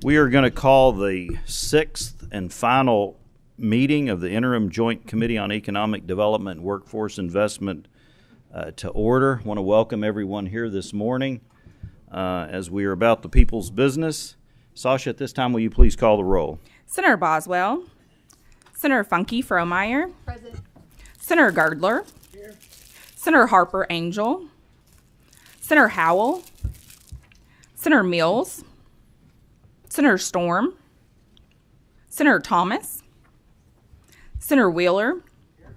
We are going to call the sixth and final meeting of the Interim Joint Committee on Economic Development and Workforce Investment to order. I want to welcome everyone here this morning as we are about the people's business. Sasha, at this time, will you please call the roll? Senator Boswell. Senator Funky Frohmeyer. Present. Senator Girdler. Here. Senator Harper Angel. Senator Howell. Senator Mills. Senator Storm. Senator Thomas. Senator Wheeler. Here.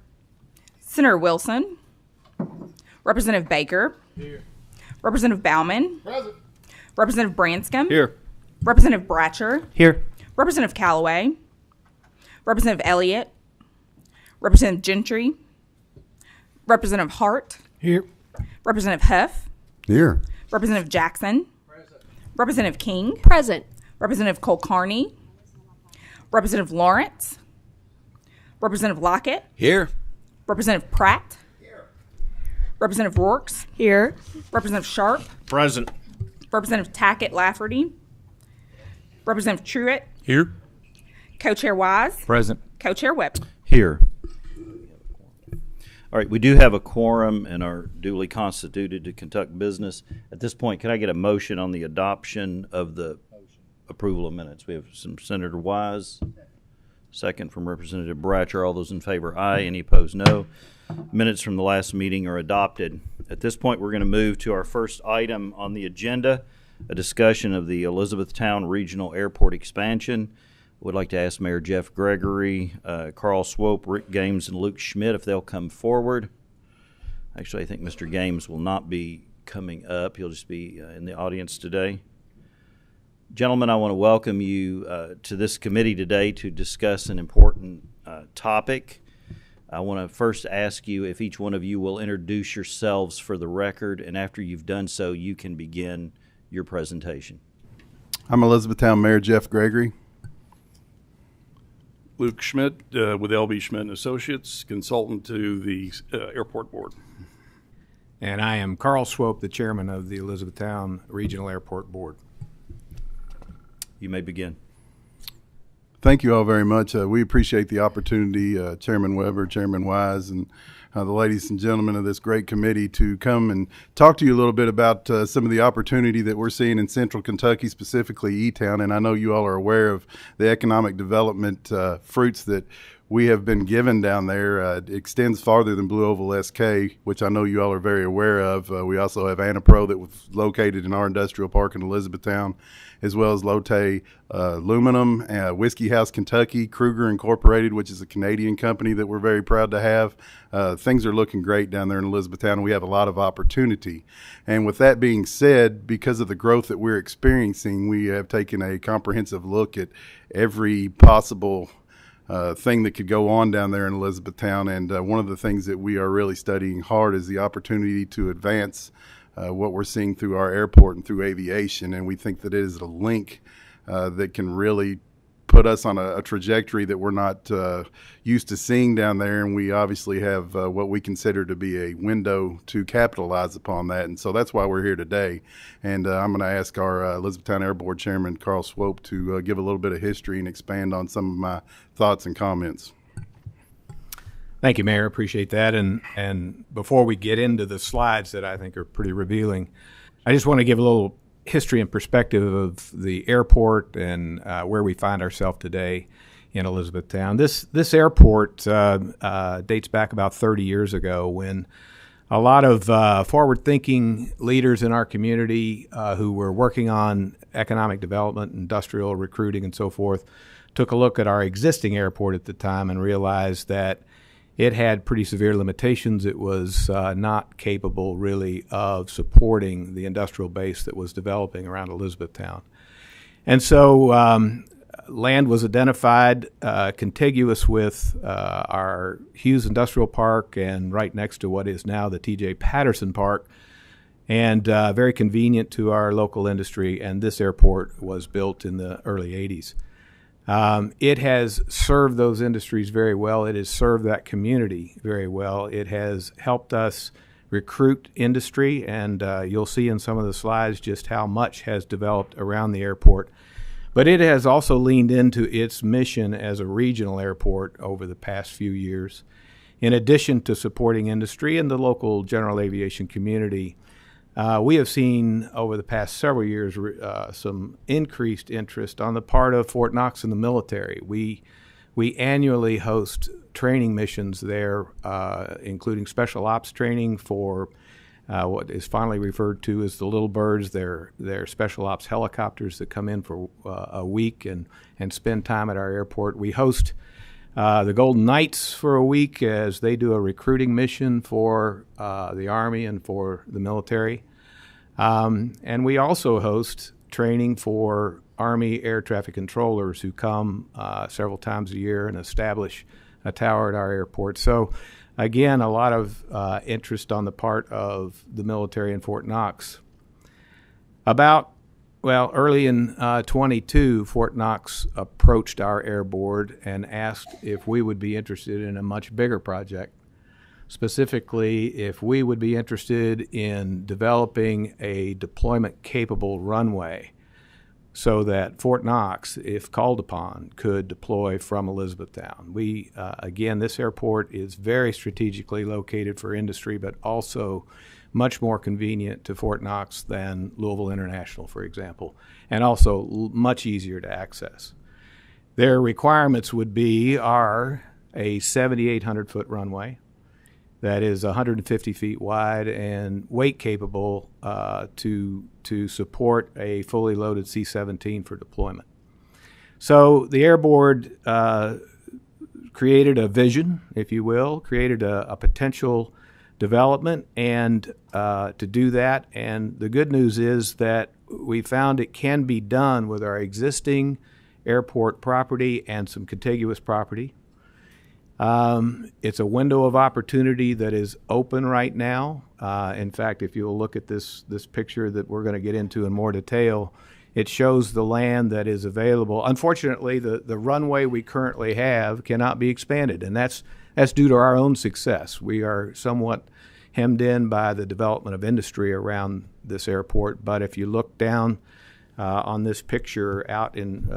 Senator Wilson. Representative Baker. Here. Representative Bauman. Present. Representative Branscombe. Here. Representative Bratcher. Here. Representative Callaway. Representative Elliott. Representative Gentry. Representative Hart. Here. Representative Huff. Here. Representative Jackson. Present. Representative King. Present. Representative Cole Carney. Representative Lawrence. Representative Lockett. Here. Representative Pratt. Here. Representative Rorks. Here. Representative Sharp. Present. Representative Tackett Lafferty. Representative Truitt. Here. Co-Chair Wise. Present. Co-Chair Webb. Here. All right, we do have a quorum and are duly constituted to conduct business. At this point, can I get a motion on the adoption of the approval of minutes? We have some Senator Wise, second from Representative Bratcher. All those in favor, aye. Any opposed, no. Minutes from the last meeting are adopted. At this point, we're going to move to our first item on the agenda, a discussion of the Elizabethtown Regional Airport expansion. Would like to ask Mayor Jeff Gregory, Carl Swope, Rick Games, and Luke Schmidt if they'll come forward. Actually, I think Mr. Games will not be coming up. He'll just be in the audience today. Gentlemen, I want to welcome you to this committee today to discuss an important topic. I want to first ask you if each one of you will introduce yourselves for the record, and after you've done so, you can begin your presentation. I'm Elizabethtown Mayor Jeff Gregory. Luke Schmidt with LB Schmidt & Associates, consultant to the Airport Board. And I am Carl Swope, the chairman of the Elizabethtown Regional Airport Board. You may begin. Thank you all very much. We appreciate the opportunity, Chairman Weber, Chairman Wise, and the ladies and gentlemen of this great committee to come and talk to you a little bit about some of the opportunity that we're seeing in Central Kentucky, specifically E-Town. And I know you all are aware of the economic development fruits that we have been given down there. It extends farther than Blue Oval SK, which I know you all are very aware of. We also have Anapro that was located in our industrial park in Elizabethtown, as well as Lotte Aluminum, Whiskey House Kentucky, Kruger Incorporated, which is a Canadian company that we're very proud to have. Things are looking great down there in Elizabethtown. We have a lot of opportunity. And with that being said, because of the growth that we're experiencing, we have taken a comprehensive look at every possible thing that could go on down there in Elizabethtown. And one of the things that we are really studying hard is the opportunity to advance what we're seeing through our airport and through aviation. And we think that it is a link that can really put us on a trajectory that we're not used to seeing down there. And we obviously have what we consider to be a window to capitalize upon that. And so that's why we're here today. And I'm going to ask our Elizabethtown Air Board Chairman, Carl Swope, to give a little bit of history and expand on some of my thoughts and comments. Thank you, Mayor. Appreciate that. And before we get into the slides that I think are pretty revealing, I just want to give a little history and perspective of the airport and where we find ourselves today in Elizabethtown. This airport dates back about 30 years ago when a lot of forward-thinking leaders in our community who were working on economic development, industrial recruiting, and so forth took a look at our existing airport at the time and realized that it had pretty severe limitations. It was not capable, really, of supporting the industrial base that was developing around Elizabethtown. And so land was identified contiguous with our Hughes Industrial Park and right next to what is now the T.J. Patterson Park, and very convenient to our local industry. And this airport was built in the early 80s. It has served those industries very well. It has served that community very well. It has helped us recruit industry, and you'll see in some of the slides just how much has developed around the airport. But it has also leaned into its mission as a regional airport over the past few years. In addition to supporting industry and the local general aviation community, we have seen over the past several years some increased interest on the part of Fort Knox and the military. We annually host training missions there, including special ops training for what is finally referred to as the Little Birds. They're special ops helicopters that come in for a week and spend time at our airport. We host the Golden Knights for a week as they do a recruiting mission for the Army and for the military. And we also host training for Army air traffic controllers who come several times a year and establish a tower at our airport. So, again, a lot of interest on the part of the military in Fort Knox. Early in 22, Fort Knox approached our air board and asked if we would be interested in a much bigger project. Specifically, if we would be interested in developing a deployment-capable runway so that Fort Knox, if called upon, could deploy from Elizabethtown. Again, this airport is very strategically located for industry, but also much more convenient to Fort Knox than Louisville International, for example, and also much easier to access. Their requirements would be a 7,800-foot runway that is 150 feet wide and weight capable to support a fully loaded C-17 for deployment. So the Air Board created a vision, if you will, created a potential development and to do that. And the good news is that we found it can be done with our existing airport property and some contiguous property. It's a window of opportunity that is open right now. In fact, if you'll look at this picture that we're going to get into in more detail, it shows the land that is available. Unfortunately, the runway we currently have cannot be expanded, and that's due to our own success. We are somewhat hemmed in by the development of industry around this airport, but if you look down on this picture out in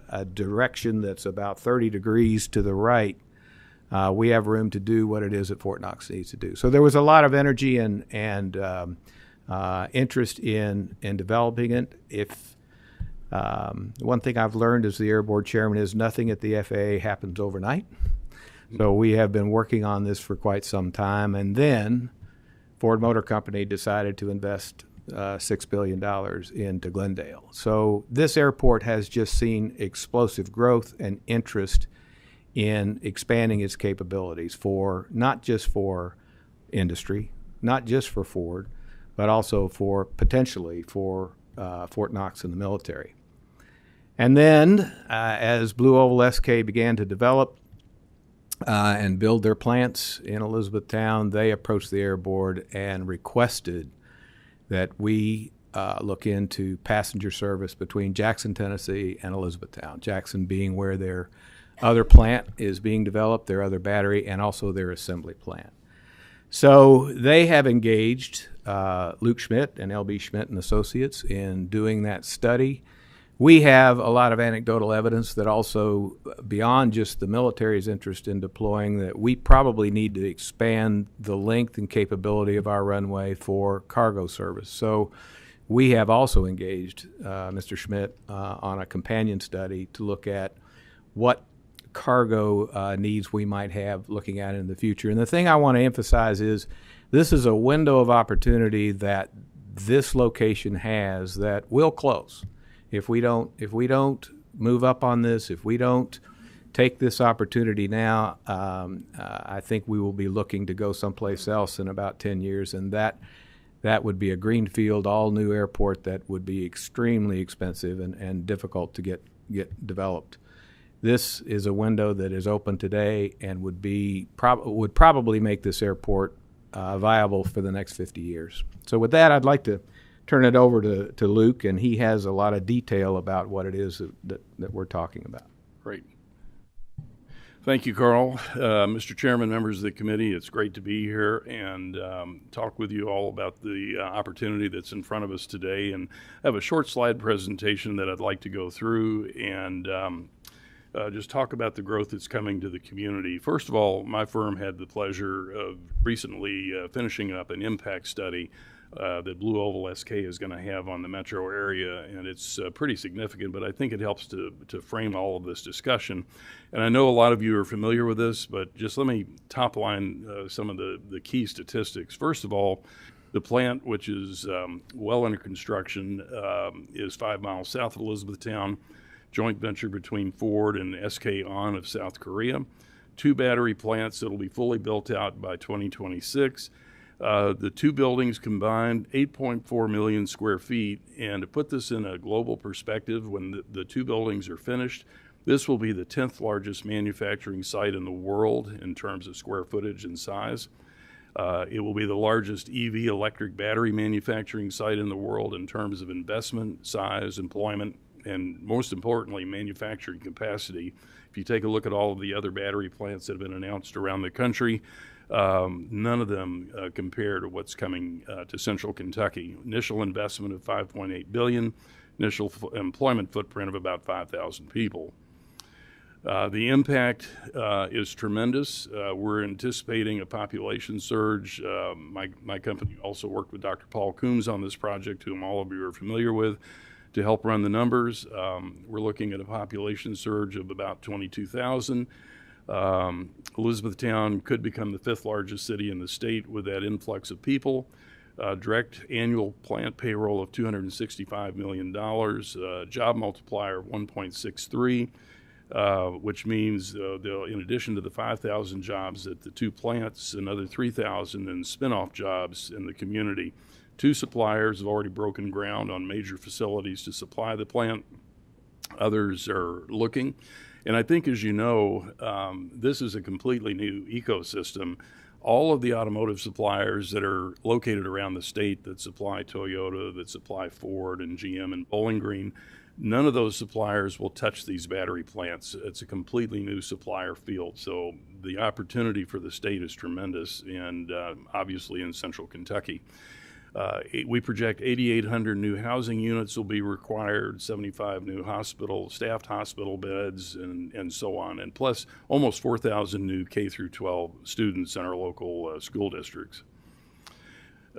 a direction that's about 30 degrees to the right, we have room to do what it is that Fort Knox needs to do. So there was a lot of energy and interest in developing it. One thing I've learned as the Air Board Chairman is nothing at the FAA happens overnight. So we have been working on this for quite some time, and then Ford Motor Company decided to invest $6 billion into Glendale. So this airport has just seen explosive growth and interest in expanding its capabilities for not just for industry, not just for Ford, but also for potentially for Fort Knox and the military. And then as Blue Oval SK began to develop and build their plants in Elizabethtown, they approached the Air Board and requested that we look into passenger service between Jackson, Tennessee and Elizabethtown, Jackson being where their other plant is being developed, their other battery, and also their assembly plant. So they have engaged Luke Schmidt and L.B. Schmidt and Associates in doing that study. We have a lot of anecdotal evidence that also, beyond just the military's interest in deploying, that we probably need to expand the length and capability of our runway for cargo service. So we have also engaged Mr. Schmidt on a companion study to look at what cargo needs we might have looking at in the future. And the thing I want to emphasize is this is a window of opportunity that this location has that will close. If we don't move up on this, if we don't take this opportunity now, I think we will be looking to go someplace else in about 10 years, and that would be a greenfield, all-new airport that would be extremely expensive and difficult to get developed. This is a window that is open today and would probably make this airport viable for the next 50 years. So with that, I'd like to turn it over to Luke, and he has a lot of detail about what it is that we're talking about. Great. Thank you, Carl. Mr. Chairman, members of the committee, it's great to be here and talk with you all about the opportunity that's in front of us today. And I have a short slide presentation that I'd like to go through and just talk about the growth that's coming to the community. First of all, my firm had the pleasure of recently finishing up an impact study that Blue Oval SK is going to have on the metro area, and it's pretty significant, but I think it helps to frame all of this discussion. And I know a lot of you are familiar with this, but just let me top line some of the key statistics. First of all, the plant, which is well under construction, is 5 miles south of Elizabethtown, joint venture between Ford and SK On of South Korea. 2 battery plants that will be fully built out by 2026. The 2 buildings combined 8.4 million square feet, and to put this in a global perspective, when the 2 buildings are finished, this will be the 10th largest manufacturing site in the world in terms of square footage and size. It will be the largest EV electric battery manufacturing site in the world in terms of investment, size, employment, and most importantly, manufacturing capacity. If you take a look at all of the other battery plants that have been announced around the country, none of them compare to what's coming to Central Kentucky. Initial investment of $5.8 billion, initial employment footprint of about 5,000 people. The impact is tremendous. We're anticipating a population surge. My company also worked with Dr. Paul Coombs on this project, whom all of you are familiar with, to help run the numbers. We're looking at a population surge of about 22,000. Elizabethtown could become the 5th largest city in the state with that influx of people. Direct annual plant payroll of $265 million, job multiplier of 1.63, which means they'll, in addition to the 5,000 jobs at the 2 plants, another 3,000 in spin-off jobs in the community. 2 suppliers have already broken ground on major facilities to supply the plant. Others are looking. And I think, as you know, this is a completely new ecosystem. All of the automotive suppliers that are located around the state that supply Toyota, that supply Ford and GM and Bowling Green, none of those suppliers will touch these battery plants. It's a completely new supplier field. So the opportunity for the state is tremendous, and obviously in Central Kentucky. We project 8,800 new housing units will be required, 75 new staffed hospital beds, and so on, and plus almost 4,000 new K through 12 students in our local school districts.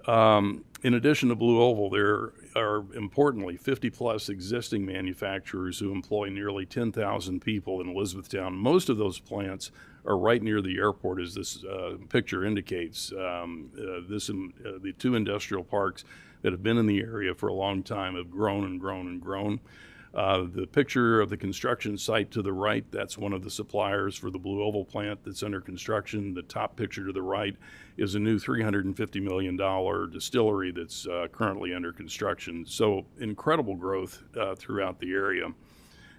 In addition to Blue Oval, there are importantly 50 plus existing manufacturers who employ nearly 10,000 people in Elizabethtown. Most of those plants are right near the airport, as this picture indicates. The 2 industrial parks that have been in the area for a long time have grown and grown and grown. The picture of the construction site to the right, that's one of the suppliers for the Blue Oval plant that's under construction. The top picture to the right is a new $350 million distillery that's currently under construction. So incredible growth throughout the area.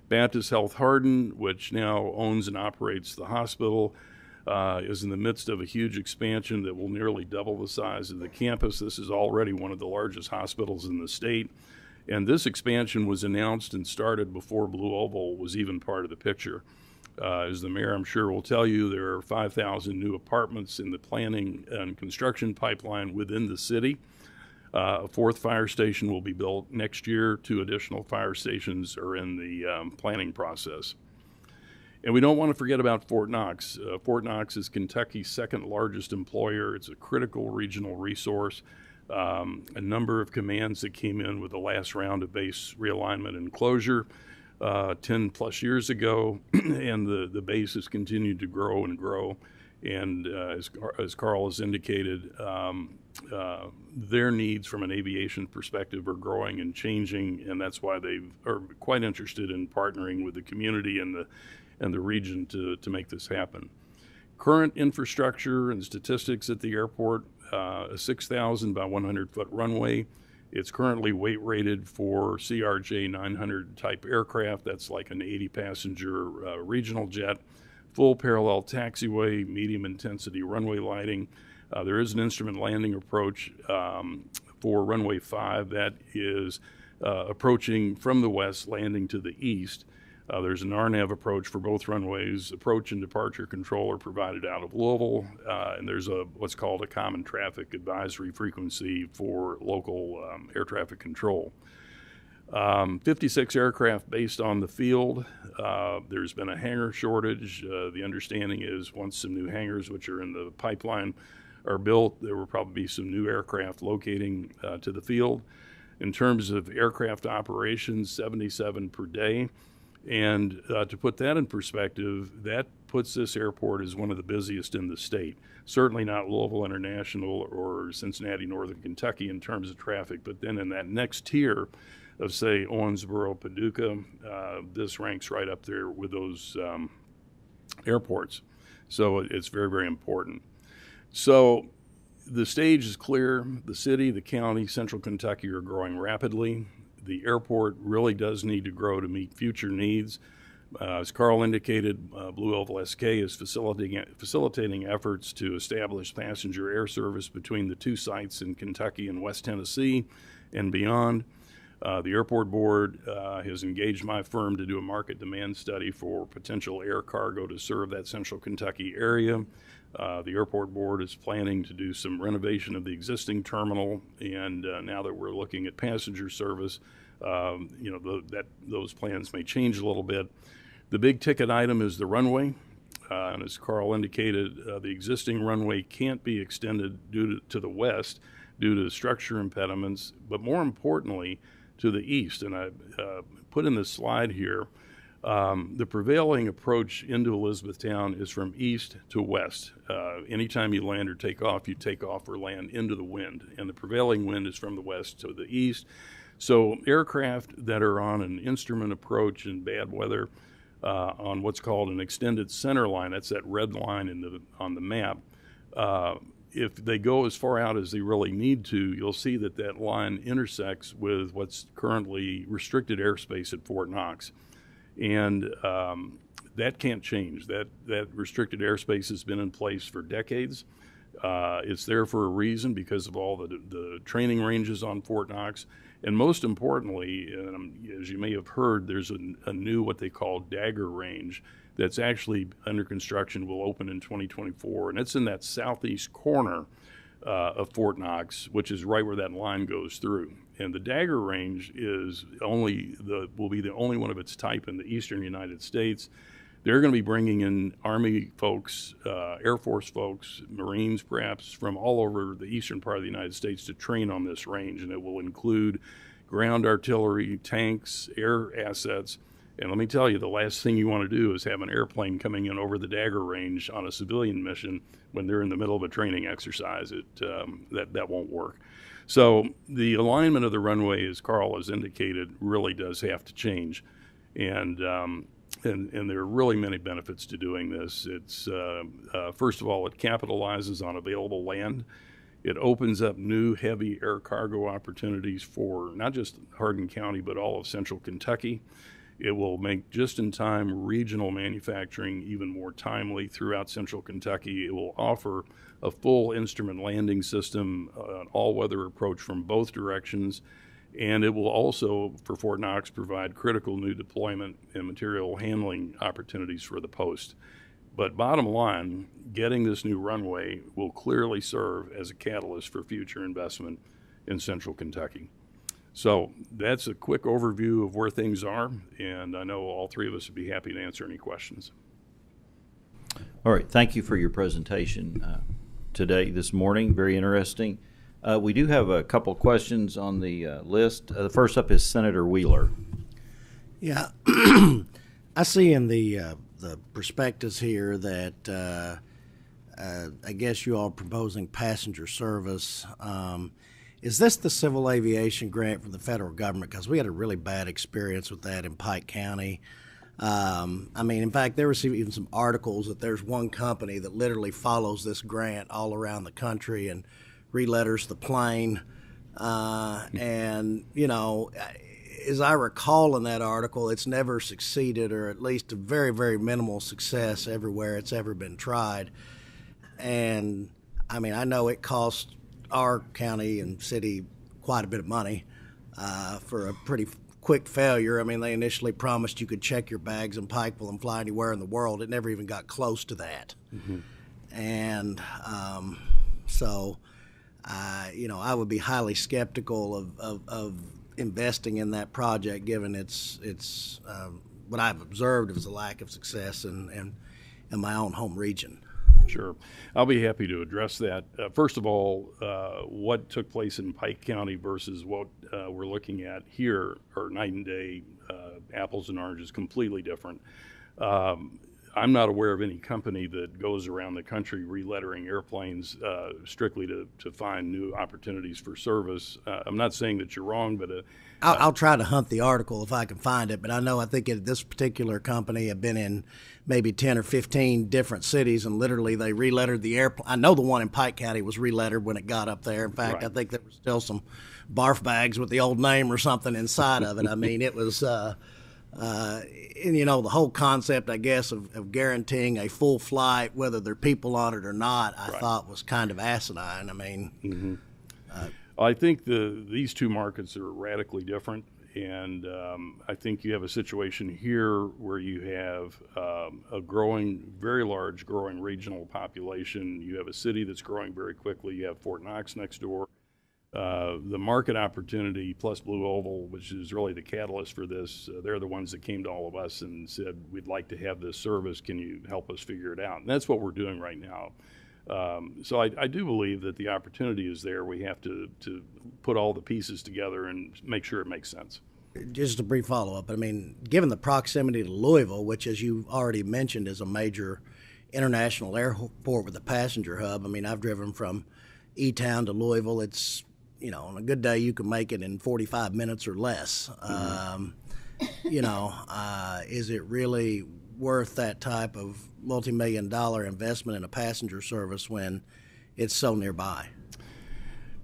Baptist Health Hardin, which now owns and operates the hospital, is in the midst of a huge expansion that will nearly double the size of the campus. This is already one of the largest hospitals in the state. And this expansion was announced and started before Blue Oval was even part of the picture. As the mayor, I'm sure, will tell you, there are 5,000 new apartments in the planning and construction pipeline within the city. A 4th fire station will be built next year. 2 additional fire stations are in the planning process. And we don't want to forget about Fort Knox. Fort Knox is Kentucky's 2nd largest employer. It's a critical regional resource. A number of commands that came in with the last round of base realignment and closure 10 plus years ago, and the base has continued to grow and grow. And as Carl has indicated, their needs from an aviation perspective are growing and changing, and that's why they are quite interested in partnering with the community and the region to make this happen. Current infrastructure and statistics at the airport, a 6,000 by 100-foot runway. It's currently weight rated for CRJ 900 type aircraft. That's like an 80-passenger regional jet. Full parallel taxiway, medium intensity runway lighting. There is an instrument landing approach for runway 5 that is approaching from the west, landing to the east. There's an RNAV approach for both runways. Approach and departure control are provided out of Louisville, and there's what's called a common traffic advisory frequency for local air traffic control. 56 aircraft based on the field. There's been a hangar shortage. The understanding is once some new hangars, which are in the pipeline, are built, there will probably be some new aircraft locating to the field. In terms of aircraft operations, 77 per day. And to put that in perspective, that puts this airport as one of the busiest in the state. Certainly not Louisville International or Cincinnati, Northern Kentucky in terms of traffic, but then in that next tier of, say, Owensboro, Paducah, this ranks right up there with those airports. So it's very, very important. So the stage is clear. The city, the county, Central Kentucky are growing rapidly. The airport really does need to grow to meet future needs. As Carl indicated, Blue Oval SK is facilitating efforts to establish passenger air service between the two sites in Kentucky and West Tennessee and beyond. The airport board has engaged my firm to do a market demand study for potential air cargo to serve that Central Kentucky area. The airport board is planning to do some renovation of the existing terminal, and now that we're looking at passenger service, those plans may change a little bit. The big ticket item is the runway, and as Carl indicated, the existing runway can't be extended to the west due to structure impediments, but more importantly, to the east. And I put in this slide here, the prevailing approach into Elizabethtown is from east to west. Anytime you land or take off, you take off or land into the wind, and the prevailing wind is from the west to the east. So aircraft that are on an instrument approach in bad weather on what's called an extended center line, that's that red line on the map, if they go as far out as they really need to, you'll see that that line intersects with what's currently restricted airspace at Fort Knox. And that can't change. That restricted airspace has been in place for decades. It's there for a reason because of all the training ranges on Fort Knox. And most importantly, as you may have heard, there's a new what they call Dagger range that's actually under construction, will open in 2024. And it's in that southeast corner of Fort Knox, which is right where that line goes through. And the Dagger range will be the only one of its type in the eastern United States. They're going to be bringing in Army folks, Air Force folks, Marines perhaps, from all over the eastern part of the United States to train on this range. And it will include ground artillery, tanks, air assets. And let me tell you, the last thing you want to do is have an airplane coming in over the Dagger range on a civilian mission when they're in the middle of a training exercise. That won't work. So the alignment of the runway, as Carl has indicated, really does have to change. And there are really many benefits to doing this. It's first of all, it capitalizes on available land. It opens up new heavy air cargo opportunities for not just Hardin County, but all of Central Kentucky. It will make just-in-time regional manufacturing even more timely throughout Central Kentucky. It will offer a full instrument landing system, an all-weather approach from both directions, and it will also, for Fort Knox, provide critical new deployment and material handling opportunities for the post. But bottom line, getting this new runway will clearly serve as a catalyst for future investment in Central Kentucky. So that's a quick overview of where things are, and I know all three of us would be happy to answer any questions. All right, thank you for your presentation this morning. Very interesting. We do have a couple questions on the list. The first up is Senator Wheeler. Yeah, I see in the prospectus here that I guess you all are proposing passenger service. Is this the civil aviation grant from the federal government? Because we had a really bad experience with that in Pike County. In fact, there was even some articles that there's one company that literally follows this grant all around the country and re-letters the plane. As I recall in that article, it's never succeeded, or at least a very, very minimal success everywhere it's ever been tried. And, I know it costs our county and city quite a bit of money for a pretty quick failure. I mean, they initially promised you could check your bags in Pikeville and fly anywhere in the world. It never even got close to that. And so, I would be highly skeptical of investing in that project, given its what I've observed was a lack of success in my own home region. Sure. I'll be happy to address that. First of all, what took place in Pike County versus what we're looking at here are night and day, apples and oranges, completely different. I'm not aware of any company that goes around the country relettering airplanes strictly to find new opportunities for service. I'm not saying that you're wrong, but I'll try to hunt the article if I can find it, but I think this particular company had been in maybe 10 or 15 different cities, and literally they relettered the airplane. I know the one in Pike County was relettered when it got up there. In fact, I think there were still some barf bags with the old name or something inside of it. I mean, it was, and, the whole concept, I guess, of guaranteeing a full flight, whether there are people on it or not, I thought was kind of asinine. I mean, I think these two markets are radically different, and I think you have a situation here where you have a very large growing regional population. You have a city that's growing very quickly. You have Fort Knox next door. The market opportunity plus Blue Oval, which is really the catalyst for this, they're the ones that came to all of us and said, we'd like to have this service. Can you help us figure it out? And that's what we're doing right now. So I do believe that the opportunity is there. We have to put all the pieces together and make sure it makes sense. Just a brief follow-up. I mean, given the proximity to Louisville, which, as you already mentioned, is a major international airport with a passenger hub. I mean, I've driven from E-Town to Louisville. It's, on a good day, you can make it in 45 minutes or less. Is it really worth that type of multi-million-dollar investment in a passenger service when it's so nearby?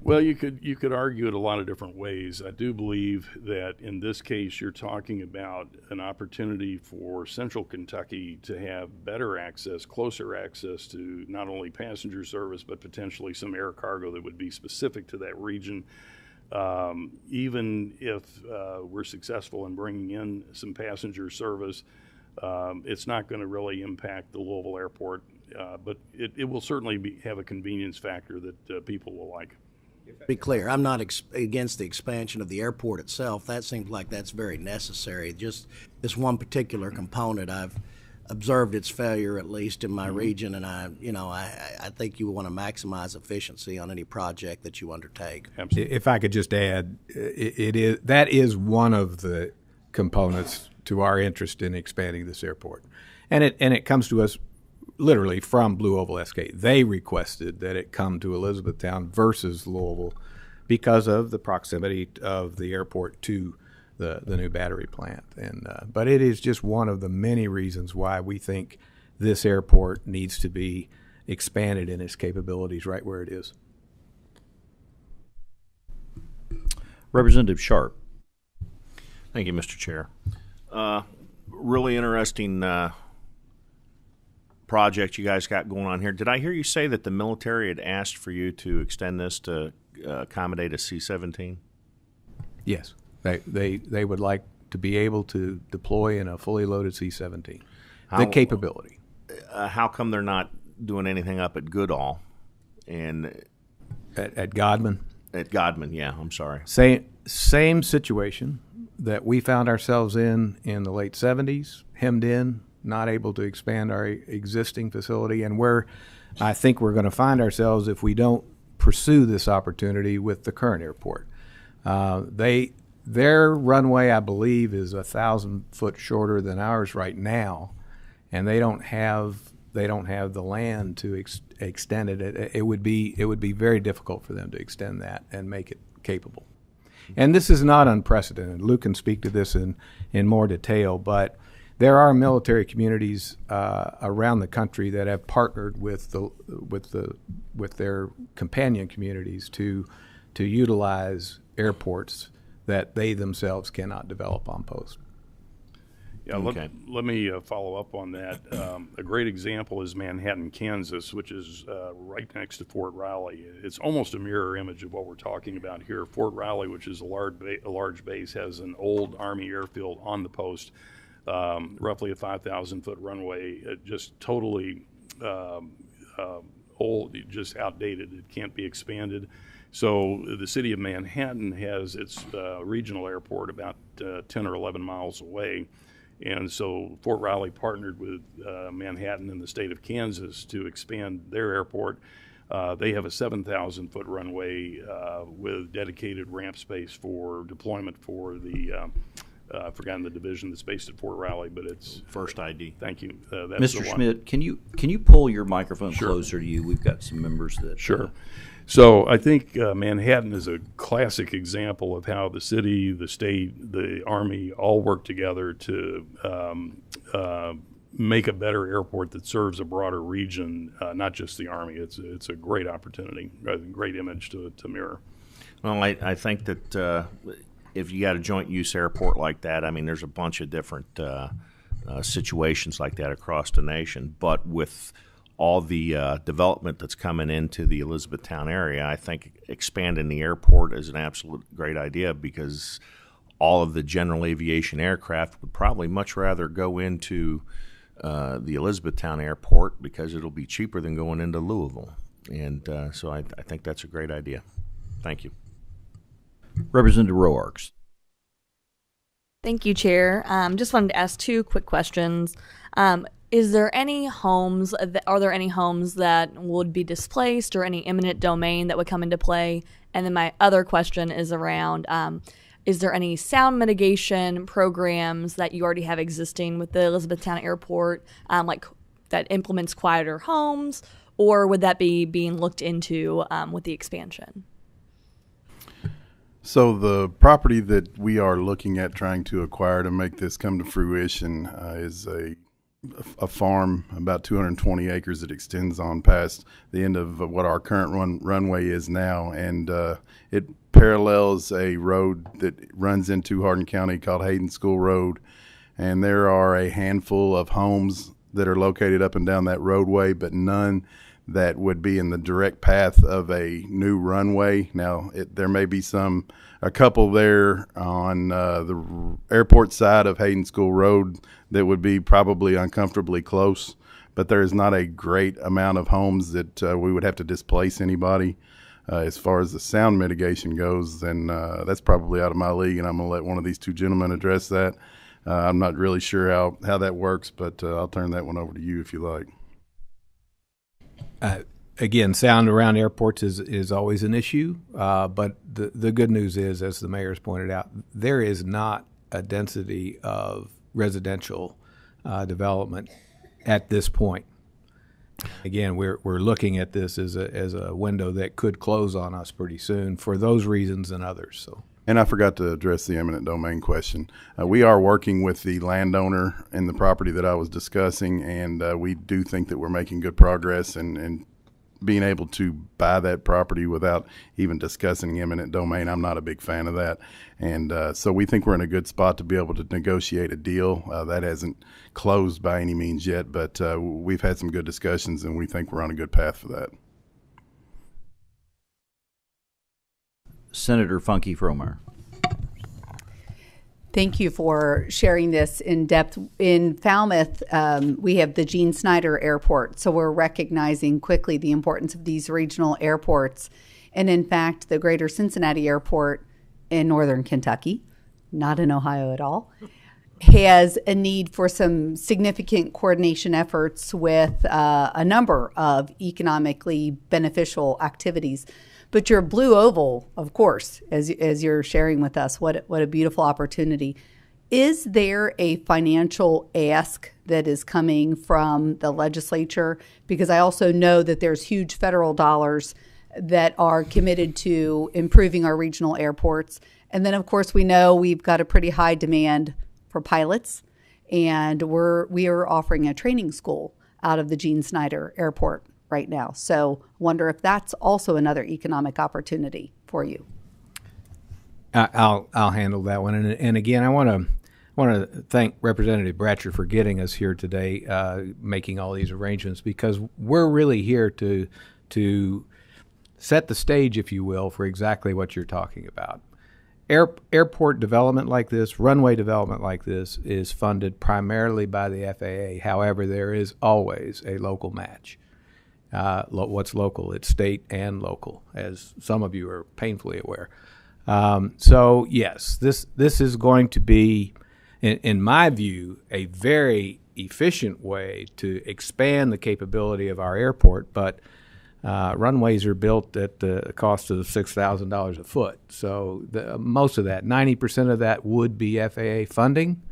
Well, you could argue it a lot of different ways. I do believe that in this case, you're talking about an opportunity for Central Kentucky to have better access, closer access to not only passenger service, but potentially some air cargo that would be specific to that region. Even if we're successful in bringing in some passenger service, it's not going to really impact the Louisville airport, but it will certainly have a convenience factor that people will like. Be clear, I'm not against the expansion of the airport itself. That seems like that's very necessary. Just this one particular component, I've observed its failure, at least in my region, and I think you want to maximize efficiency on any project that you undertake. Absolutely. If I could just add, that is one of the components to our interest in expanding this airport, and it comes to us literally from Blue Oval SK. They requested that it come to Elizabethtown versus Louisville because of the proximity of the airport to the new battery plant. But it is just one of the many reasons why we think this airport needs to be expanded in its capabilities right where it is. Representative Sharp. Thank you, Mr. Chair. Really interesting project you guys got going on here. Did I hear you say that the military had asked for you to extend this to accommodate a C-17? Yes, they would like to be able to deploy in a fully loaded C-17. The capability. How come they're not doing anything up at Goodall and At Godman? At Godman, yeah. I'm sorry. Same situation that we found ourselves in the late 70s, hemmed in, not able to expand our existing facility, and where I think we're going to find ourselves if we don't pursue this opportunity with the current airport. Their runway, I believe, is 1,000 foot shorter than ours right now, and they don't have the land to extend it. It would be very difficult for them to extend that and make it capable. And this is not unprecedented. Luke can speak to this in more detail, but there are military communities around the country that have partnered with their companion communities to utilize airports that they themselves cannot develop on post. Yeah, Okay. let me follow up on that. A great example is Manhattan, Kansas, which is right next to Fort Riley. It's almost a mirror image of what we're talking about here. Fort Riley, which is a large base, has an old Army airfield on the post, roughly a 5,000-foot runway, just totally old, just outdated. It can't be expanded. So the city of Manhattan has its regional airport about 10 or 11 miles away. And so Fort Riley partnered with Manhattan and the state of Kansas to expand their airport. They have a 7,000-foot runway with dedicated ramp space for deployment for the, I've forgotten the division that's based at Fort Riley, but it's First ID. Thank you. That's Mr. the one. Schmidt, can you pull your microphone Sure. closer to you? We've got some members that Sure. So I think Manhattan is a classic example of how the city, the state, the Army all work together to make a better airport that serves a broader region, not just the Army. It's a great opportunity, a great image to mirror. Well, I think that if you got a joint use airport like that, I mean, there's a bunch of different situations like that across the nation. But with all the development that's coming into the Elizabethtown area, I think expanding the airport is an absolute great idea, because all of the general aviation aircraft would probably much rather go into the Elizabethtown airport because it'll be cheaper than going into Louisville. And so I think that's a great idea. Thank you. Representative Roarks. Thank you, Chair. Just wanted to ask two quick questions. Is there any homes, are there any homes that would be displaced or any eminent domain that would come into play? And then my other question is around, is there any sound mitigation programs that you already have existing with the Elizabethtown Airport, like that implements quieter homes, or would that be being looked into with the expansion? So the property that we are looking at trying to acquire to make this come to fruition is a farm, about 220 acres that extends on past the end of what our current runway is now, and it parallels a road that runs into Hardin County called Hayden School Road, and there are a handful of homes that are located up and down that roadway, but none that would be in the direct path of a new runway. Now, there may be a couple there on the airport side of Hayden School Road that would be probably uncomfortably close, but there is not a great amount of homes that we would have to displace anybody. As far as the sound mitigation goes, then that's probably out of my league, and I'm going to let one of these two gentlemen address that. I'm not really sure how that works, but I'll turn that one over to you if you like. Again, sound around airports is always an issue, but the good news is, as the mayor's pointed out, there is not a density of residential development at this point. Again, we're looking at this as a window that could close on us pretty soon for those reasons and others. So. And I forgot to address the eminent domain question. We are working with the landowner in the property that I was discussing, and we do think that we're making good progress and being able to buy that property without even discussing eminent domain. I'm not a big fan of that. And so we think we're in a good spot to be able to negotiate a deal. That hasn't closed by any means yet, but we've had some good discussions, and we think we're on a good path for that. Senator Funky Fromeyer. Thank you for sharing this in depth. In Falmouth, we have the Gene Snyder Airport, so we're recognizing quickly the importance of these regional airports. And in fact, the Greater Cincinnati Airport in northern Kentucky, not in Ohio at all, has a need for some significant coordination efforts with a number of economically beneficial activities. But your Blue Oval, of course, as you're sharing with us, what a beautiful opportunity. Is there a financial ask that is coming from the legislature? Because I also know that there's huge federal dollars that are committed to improving our regional airports. And then, of course, we know we've got a pretty high demand for pilots, and we are offering a training school out of the Gene Snyder Airport right now. So wonder if that's also another economic opportunity for you. I'll handle that one. And again, I want want to thank Representative Bratcher for getting us here today, making all these arrangements, because we're really here to set the stage, if you will, for exactly what you're talking about. Airport development like this, runway development like this, is funded primarily by the FAA. However, there is always a local match. What's local? It's state and local, as some of you are painfully aware. So yes, this is going to be, in my view, a very efficient way to expand the capability of our airport, but runways are built at the cost of $6,000 a foot. So most of that, 90% of that, would be FAA funding.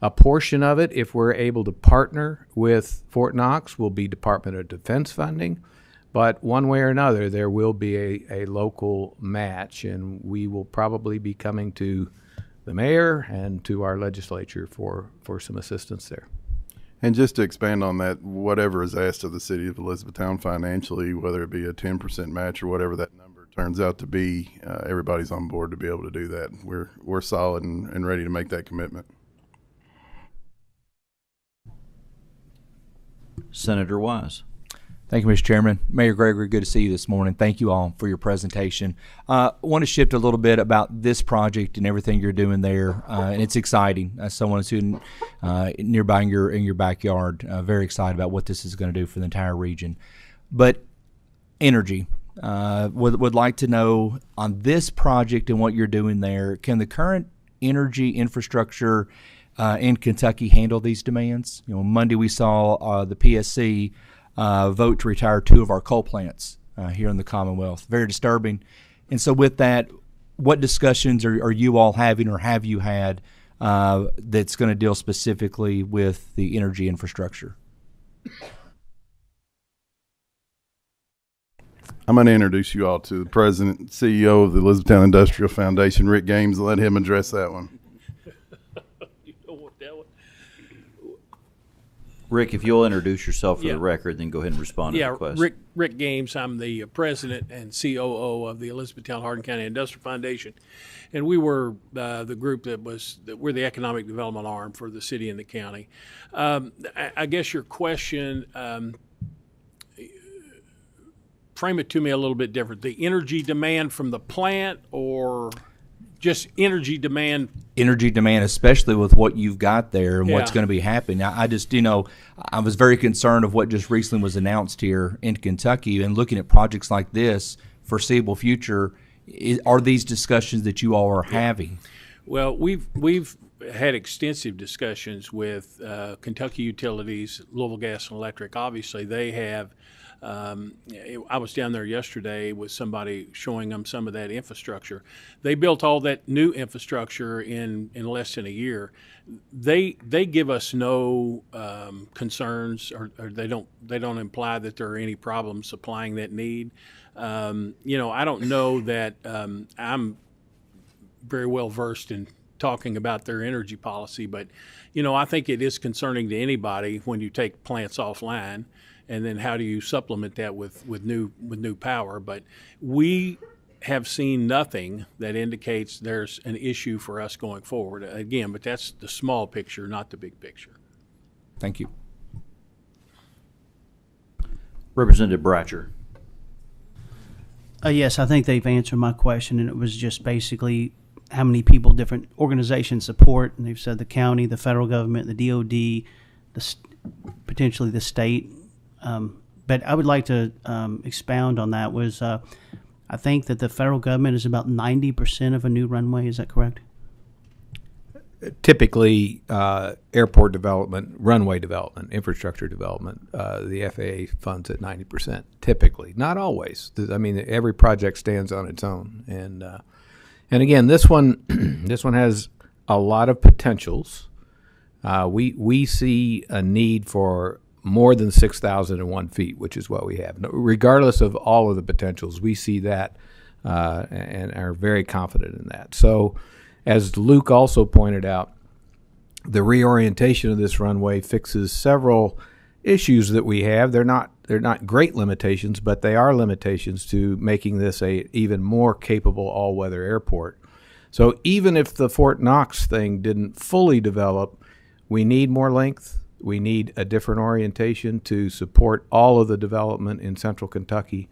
A portion of it, if we're able to partner with Fort Knox, will be Department of Defense funding. But one way or another, there will be a local match, and we will probably be coming to the mayor and to our legislature for some assistance there. And just to expand on that, whatever is asked of the city of Elizabethtown financially, whether it be a 10% match or whatever that number turns out to be, everybody's on board to be able to do that. We're solid and ready to make that commitment. Senator Wise. Thank you, Mr. Chairman. Mayor Gregory, good to see you this morning. Thank you all for your presentation. I want to shift a little bit about this project and everything you're doing there, and it's exciting. As someone who's nearby in your backyard, very excited about what this is going to do for the entire region. But energy, would like to know on this project and what you're doing there, can the current energy infrastructure in Kentucky handle these demands? Monday we saw the PSC vote to retire 2 of our coal plants here in the Commonwealth. Very disturbing. And so with that, what discussions are you all having, or have you had, that's going to deal specifically with the energy infrastructure? I'm going to introduce you all to the president and CEO of the Elizabethtown Industrial Foundation, Rick Games, and let him address that one. Rick, if you'll introduce yourself for the record, then go ahead and respond to the question. Rick Games. I'm the president and COO of the Elizabethtown Hardin County Industrial Foundation, and we were the group we're the economic development arm for the city and the county. I guess your question, frame it to me a little bit different. The energy demand from the plant, or just energy demand? Energy demand, especially with what you've got there and what's going to be happening. I just, I was very concerned of what just recently was announced here in Kentucky, and looking at projects like this, foreseeable future, are these discussions that you all are having? Well, we've had extensive discussions with Kentucky Utilities, Louisville Gas and Electric. Obviously, they have. I was down there yesterday with somebody showing them some of that infrastructure. They built all that new infrastructure in less than a year. They give us no concerns, or they don't imply that there are any problems supplying that need. I don't know that I'm very well versed in talking about their energy policy, but I think it is concerning to anybody when you take plants offline. And then how do you supplement that with new power? But we have seen nothing that indicates there's an issue for us going forward. Again, but that's the small picture, not the big picture. Thank you. Representative Bratcher. Yes, I think they've answered my question, and it was just basically how many people different organizations support. And they've said the county, the federal government, the DOD, potentially the state. But I would like to expound on that. I think that the federal government is about 90% of a new runway. Is that correct? Typically, airport development, runway development, infrastructure development, the FAA funds at 90%. Typically, not always. I mean, every project stands on its own, and again, this one has a lot of potentials. We see a need for more than 6,001 feet, which is what we have. Regardless of all of the potentials, we see that and are very confident in that. So, as Luke also pointed out, the reorientation of this runway fixes several issues that we have. They're not great limitations, but they are limitations to making this a even more capable all-weather airport. So even if the Fort Knox thing didn't fully develop, we need more length. We need a different orientation to support all of the development in Central Kentucky.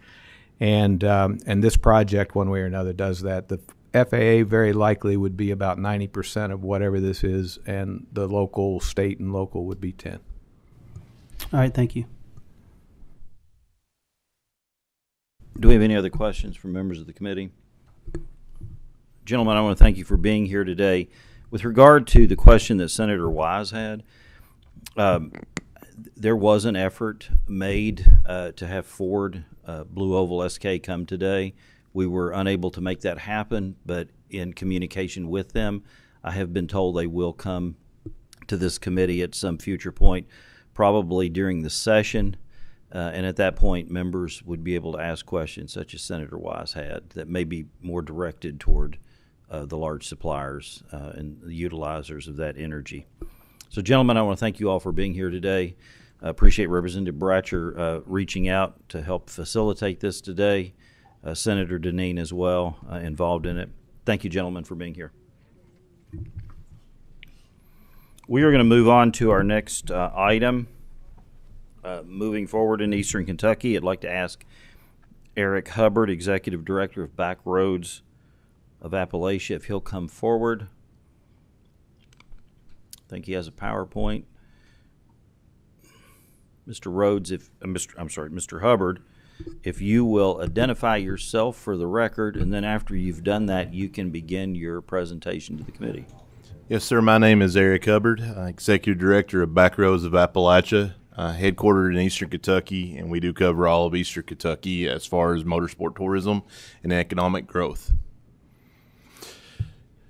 And this project, one way or another, does that. The FAA very likely would be about 90% of whatever this is, and the local, state, and local would be 10. All right, thank you. Do we have any other questions from members of the committee? Gentlemen, I want to thank you for being here today. With regard to the question that Senator Wise had, there was an effort made to have Ford Blue Oval SK come today. We were unable to make that happen, but in communication with them, I have been told they will come to this committee at some future point, probably during the session. And at that point, members would be able to ask questions such as Senator Wise had that may be more directed toward the large suppliers and the utilizers of that energy. So, gentlemen, I want to thank you all for being here today. I appreciate Representative Bratcher reaching out to help facilitate this today. Senator Deneen as well involved in it. Thank you, gentlemen, for being here. We are going to move on to our next item. Moving forward in Eastern Kentucky, I'd like to ask Eric Hubbard, Executive Director of Back Roads of Appalachia, if he'll come forward. I think he has a PowerPoint. Mr. Rhodes, Mr. Hubbard, if you will identify yourself for the record, and then after you've done that, you can begin your presentation to the committee. Yes, sir. My name is Eric Hubbard, Executive Director of Back Roads of Appalachia, headquartered in Eastern Kentucky, and we do cover all of Eastern Kentucky as far as motorsport tourism and economic growth.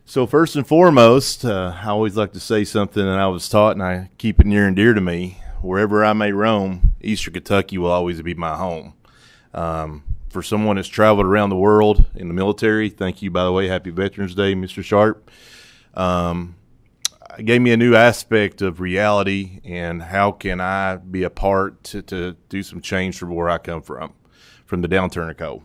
So first and foremost, I always like to say something that I was taught, and I keep it near and dear to me. Wherever I may roam, Eastern Kentucky will always be my home. For someone that's traveled around the world in the military, thank you, by the way, Happy Veterans Day, Mr. Sharp. It gave me a new aspect of reality and how can I be a part to do some change from where I come from the downturn of coal.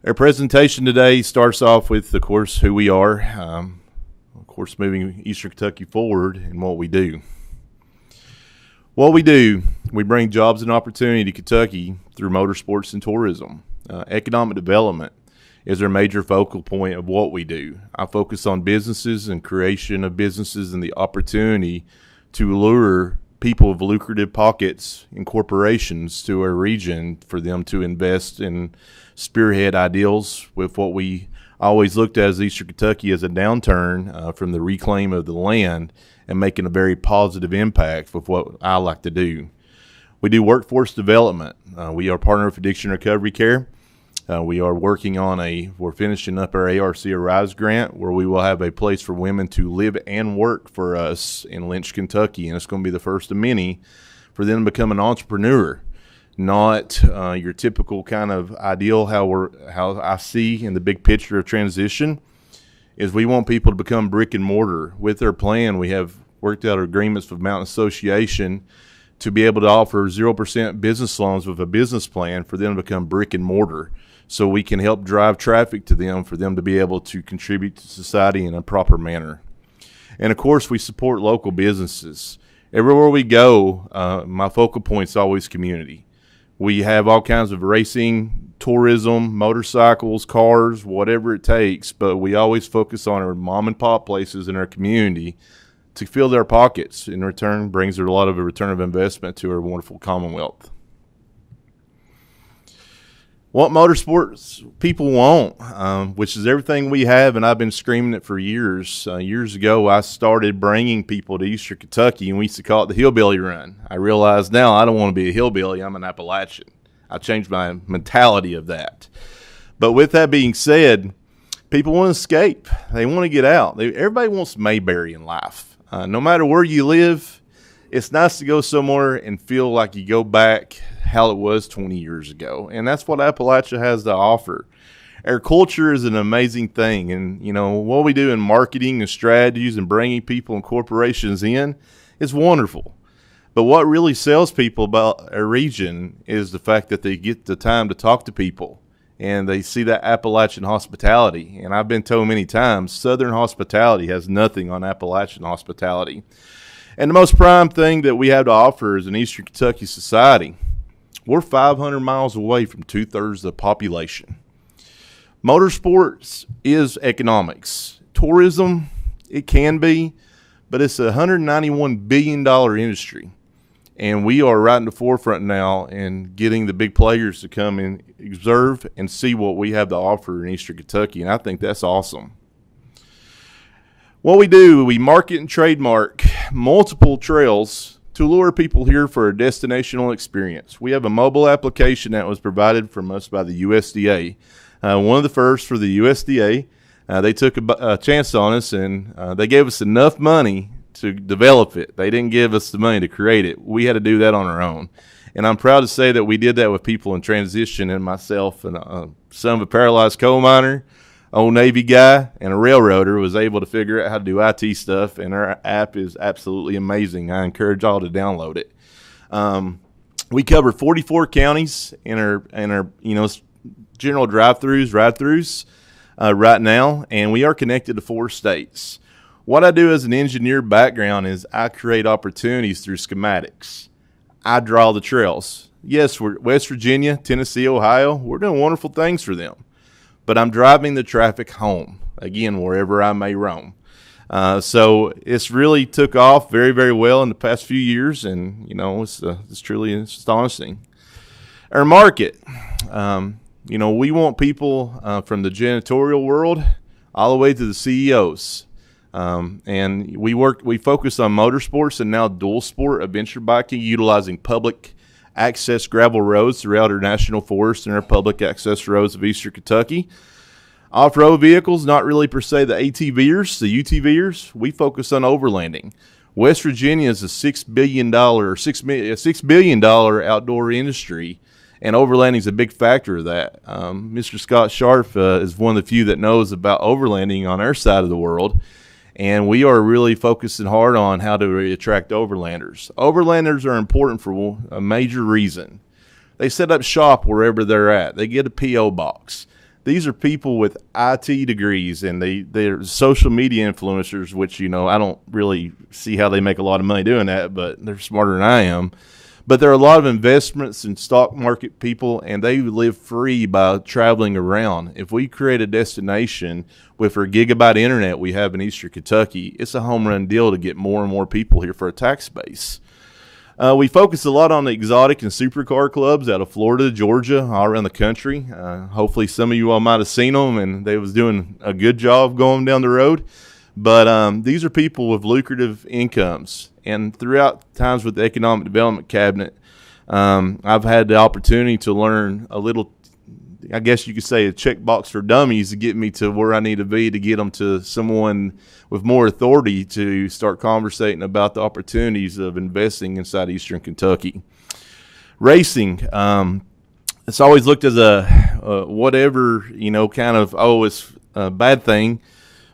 Our presentation today starts off with, of course, who we are, of course, moving Eastern Kentucky forward and what we do. What we do, we bring jobs and opportunity to Kentucky through motorsports and tourism. Economic development is our major focal point of what we do. I focus on businesses and creation of businesses and the opportunity to lure people of lucrative pockets and corporations to our region for them to invest in spearhead ideals with what we always looked at as Eastern Kentucky as a downturn from the reclaim of the land and making a very positive impact with what I like to do. We do workforce development. We are partner with Addiction Recovery Care. We are working on we're finishing up our ARC Arise grant where we will have a place for women to live and work for us in Lynch, Kentucky. And it's going to be the first of many for them to become an entrepreneur, not your typical kind of ideal how I see in the big picture of transition is we want people to become brick and mortar. With our plan, we have worked out agreements with Mountain Association to be able to offer 0% business loans with a business plan for them to become brick and mortar so we can help drive traffic to them for them to be able to contribute to society in a proper manner. And, of course, we support local businesses. Everywhere we go, my focal point is always community. We have all kinds of racing, tourism, motorcycles, cars, whatever it takes, but we always focus on our mom and pop places in our community to fill their pockets. In return, brings a lot of a return of investment to our wonderful Commonwealth. What motorsports people want, which is everything we have, and I've been screaming it for years. Years ago, I started bringing people to Eastern Kentucky, and we used to call it the Hillbilly Run. I realize now I don't want to be a hillbilly. I'm an Appalachian. I changed my mentality of that. But with that being said, people want to escape. They want to get out. Everybody wants Mayberry in life. No matter where you live, it's nice to go somewhere and feel like you go back how it was 20 years ago. And that's what Appalachia has to offer. Our culture is an amazing thing. And, you know, what we do in marketing and strategies and bringing people and corporations in is wonderful. But what really sells people about our region is the fact that they get the time to talk to people and they see that Appalachian hospitality. And I've been told many times, Southern hospitality has nothing on Appalachian hospitality. And the most prime thing that we have to offer is an Eastern Kentucky society. We're 500 miles away from 2/3 of the population. Motorsports is economics. Tourism, it can be, but it's a $191 billion industry. And we are right in the forefront now in getting the big players to come and observe and see what we have to offer in Eastern Kentucky. And I think that's awesome. What we do, we market and trademark multiple trails to lure people here for a destinational experience. We have a mobile application that was provided from us by the USDA. One of the first for the USDA. They took a chance on us, and they gave us enough money to develop it. They didn't give us the money to create it. We had to do that on our own. And I'm proud to say that we did that with people in transition, and myself and son of a paralyzed coal miner, old Navy guy, and a railroader was able to figure out how to do IT stuff, and our app is absolutely amazing. I encourage all to download it. We cover 44 counties in our general drive-throughs, ride-throughs right now, and we are connected to 4 states. What I do as an engineer background is I create opportunities through schematics. I draw the trails. Yes, we're West Virginia, Tennessee, Ohio. We're doing wonderful things for them. But I'm driving the traffic home, again, wherever I may roam. So it's really took off very, very well in the past few years, and, it's truly astonishing. Our market, we want people from the janitorial world all the way to the CEOs. And we focus on motorsports and now dual sport adventure biking, utilizing public access gravel roads throughout our national forest and our public access roads of Eastern Kentucky. Off-road vehicles, not really per se the ATVers, the UTVers. We focus on overlanding. West Virginia is a $6 billion outdoor industry, and overlanding is a big factor of that. Mr. Scott Sharp is one of the few that knows about overlanding on our side of the world. And we are really focusing hard on how to attract overlanders. Overlanders are important for a major reason. They set up shop wherever they're at. They get a P.O. box. These are people with IT degrees, and they're social media influencers, which, I don't really see how they make a lot of money doing that, but they're smarter than I am. But there are a lot of investments in stock market people, and they live free by traveling around. If we create a destination with our gigabyte internet we have in Eastern Kentucky, it's a home run deal to get more and more people here for a tax base. We focus a lot on the exotic and supercar clubs out of Florida, Georgia, all around the country. Hopefully some of you all might have seen them, and they was doing a good job going down the road. But these are people with lucrative incomes. And throughout times with the Economic Development Cabinet, I've had the opportunity to learn a little, I guess you could say, a checkbox for dummies to get me to where I need to be to get them to someone with more authority to start conversating about the opportunities of investing inside Eastern Kentucky. Racing, it's always looked as a whatever, it's a bad thing.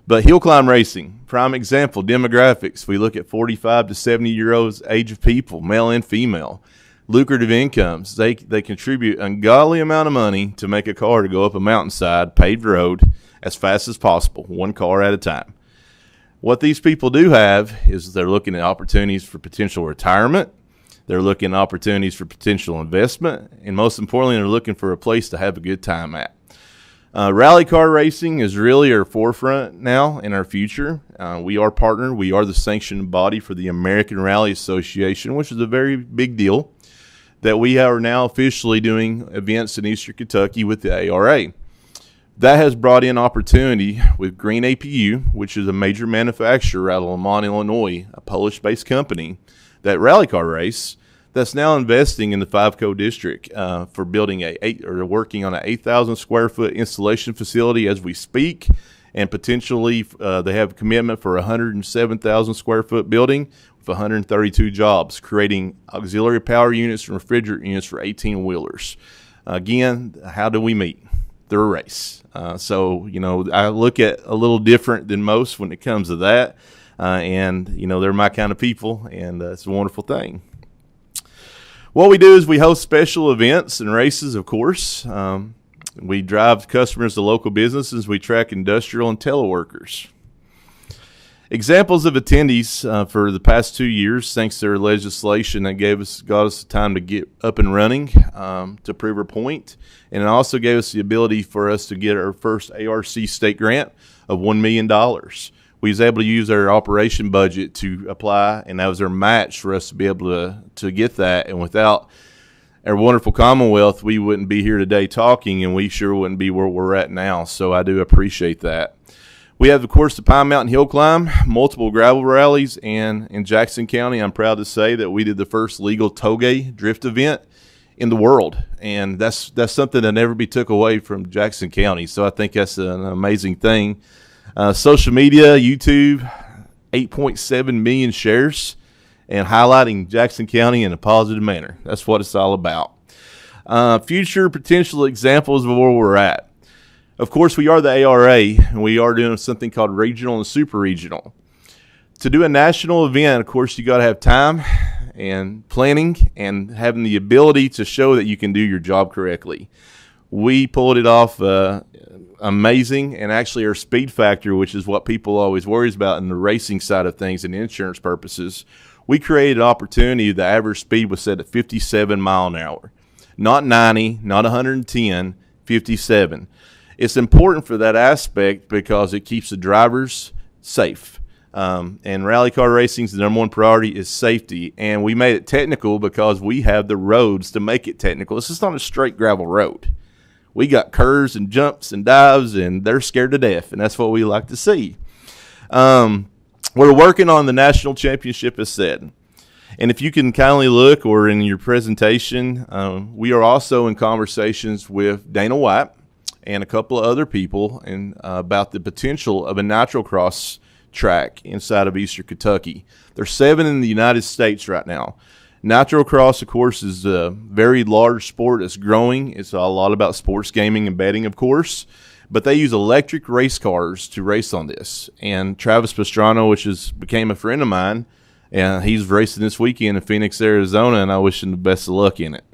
But hill climb racing, prime example, demographics. We look at 45 to 70-year-olds age of people, male and female. Lucrative incomes. They contribute an ungodly amount of money to make a car to go up a mountainside, paved road, as fast as possible, one car at a time. What these people do have is they're looking at opportunities for potential retirement. They're looking at opportunities for potential investment. And most importantly, they're looking for a place to have a good time at. Rally car racing is really our forefront now in our future. We are partnered. We are the sanctioned body for the American Rally Association, which is a very big deal, that we are now officially doing events in Eastern Kentucky with the ARA. That has brought in opportunity with Green APU, which is a major manufacturer out of Lamont, Illinois, a Polish-based company, that rally car race, that's now investing in the 5 district for building working on an 8,000 square foot installation facility as we speak, and potentially they have a commitment for a 107,000 square foot building with 132 jobs, creating auxiliary power units and refrigerant units for 18 wheelers. Again, how do we meet? Through a race. So I look at a little different than most when it comes to that, and they're my kind of people, and it's a wonderful thing. What we do is we host special events and races, of course. We drive customers to local businesses. We track industrial and teleworkers. Examples of attendees for the past 2 years, thanks to their legislation that got us the time to get up and running to prove our point, and it also gave us the ability for us to get our first ARC state grant of $1 million. We was able to use our operation budget to apply, and that was our match for us to be able to get that. And without our wonderful Commonwealth, we wouldn't be here today talking, and we sure wouldn't be where we're at now. So I do appreciate that. We have, of course, the Pine Mountain Hill Climb, multiple gravel rallies, and in Jackson County, I'm proud to say that we did the first legal toge drift event in the world, and that's something that never be took away from Jackson County. So I think that's an amazing thing. Social media, YouTube, 8.7 million shares, and highlighting Jackson County in a positive manner. That's what it's all about. Future potential examples of where we're at. Of course, we are the ARA, and we are doing something called regional and super regional. To do a national event, of course, you got to have time and planning and having the ability to show that you can do your job correctly. We pulled it off amazing, and actually our speed factor, which is what people always worries about in the racing side of things and insurance purposes, we created an opportunity. The average speed was set at 57 mile an hour. Not 90, not 110, 57. It's important for that aspect because it keeps the drivers safe. And rally car racing's the number one priority is safety. And we made it technical because we have the roads to make it technical. This is not a straight gravel road. We got curves and jumps and dives, and they're scared to death, and that's what we like to see. We're working on the national championship, as said. And if you can kindly look, or in your presentation, we are also in conversations with Dana White and a couple of other people about the potential of a natural cross track inside of Eastern Kentucky. There's 7 in the United States right now. Natural cross, of course, is a very large sport. It's growing. It's a lot about sports gaming and betting, of course. But they use electric race cars to race on this. And Travis Pastrana, which became a friend of mine, and he's racing this weekend in Phoenix, Arizona, and I wish him the best of luck in it.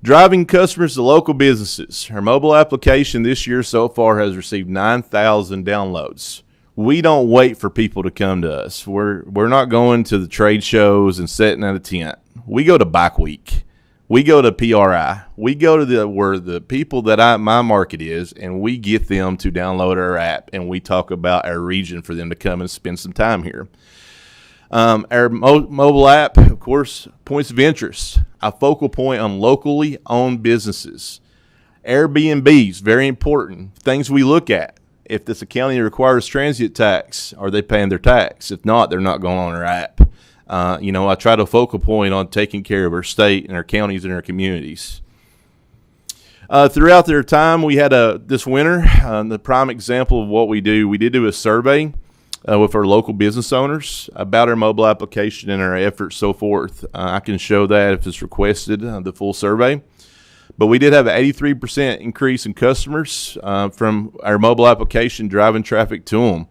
Driving customers to local businesses. Our mobile application this year so far has received 9,000 downloads. We don't wait for people to come to us. We're not going to the trade shows and sitting at a tent. We go to Bike Week. We go to PRI. We go to where the people that my market is, and we get them to download our app, and we talk about our region for them to come and spend some time here. Our mobile app, of course, points of interest, a focal point on locally owned businesses. Airbnbs, very important, things we look at. If this county requires transient tax, are they paying their tax? If not, they're not going on our app. I try to focal point on taking care of our state and our counties and our communities. Throughout their time, we had this winter, the prime example of what we did do a survey with our local business owners about our mobile application and our efforts, so forth. I can show that if it's requested, the full survey. But we did have an 83% increase in customers from our mobile application driving traffic to them.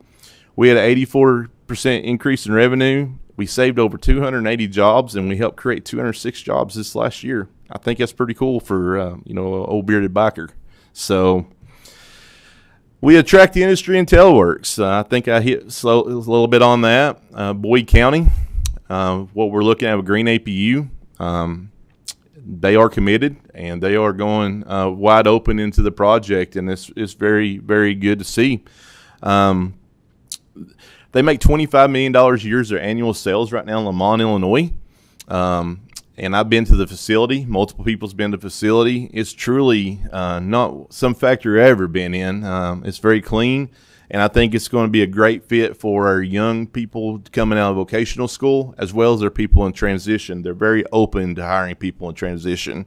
We had an 84% increase in revenue. We saved over 280 jobs, and we helped create 206 jobs this last year. I think that's pretty cool for an old bearded biker. So we attract the industry in teleworks. I think I hit a little bit on that. Boyd County, what we're looking at with Green APU, they are committed, and they are going wide open into the project, and it's very, very good to see. They make $25 million a year as their annual sales right now in Lamont, Illinois. And I've been to the facility. Multiple people's been to the facility. It's truly not some factory I've ever been in. It's very clean, and I think it's going to be a great fit for our young people coming out of vocational school, as well as their people in transition. They're very open to hiring people in transition.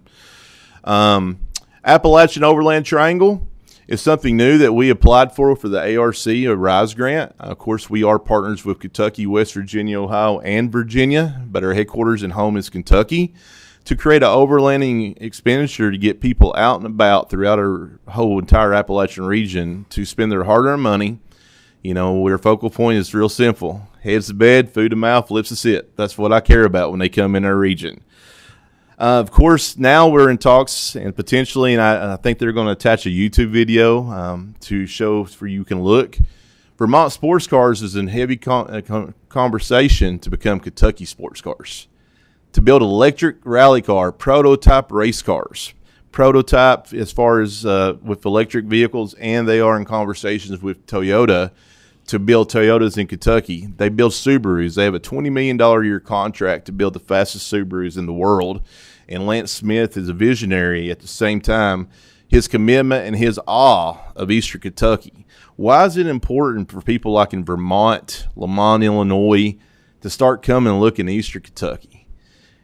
Appalachian Overland Triangle is something new that we applied for the ARC, a RISE grant. Of course, we are partners with Kentucky, West Virginia, Ohio, and Virginia, but our headquarters and home is Kentucky, to create an overlanding expenditure to get people out and about throughout our whole entire Appalachian region to spend their hard-earned money. Our focal point is real simple. Heads to bed, food to mouth, lips to sit. That's what I care about when they come in our region. Of course, now we're in talks and potentially, and I think they're going to attach a YouTube video to show where you can look. Vermont Sports Cars is in heavy conversation to become Kentucky Sports Cars, to build electric rally car, prototype race cars. Prototype as far as with electric vehicles, and they are in conversations with Toyota to build Toyotas in Kentucky. They build Subarus. They have a $20 million a year contract to build the fastest Subarus in the world. And Lance Smith is a visionary at the same time. His commitment and his awe of Eastern Kentucky. Why is it important for people like in Vermont, Lamont, Illinois, to start coming and looking at Eastern Kentucky?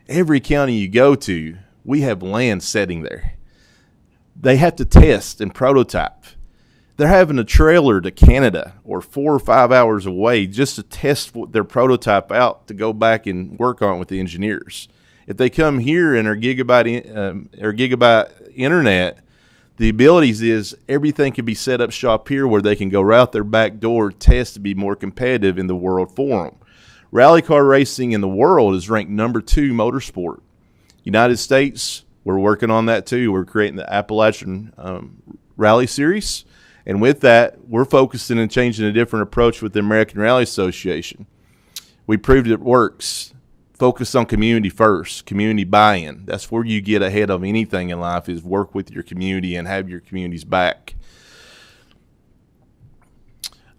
Every county you go to, we have land setting there. They have to test and prototype. They're having a trailer to Canada or 4 or 5 hours away just to test their prototype out to go back and work on it with the engineers. If they come here and are gigabyte internet, the abilities is everything can be set up shop here where they can go right out their back door, test to be more competitive in the world forum. Rally car racing in the world is ranked number 2 motorsport. United States, we're working on that too. We're creating the Appalachian Rally Series. And with that, we're focusing and changing a different approach with the American Rally Association. We proved it works. Focus on community first, community buy-in. That's where you get ahead of anything in life, is work with your community and have your communities back.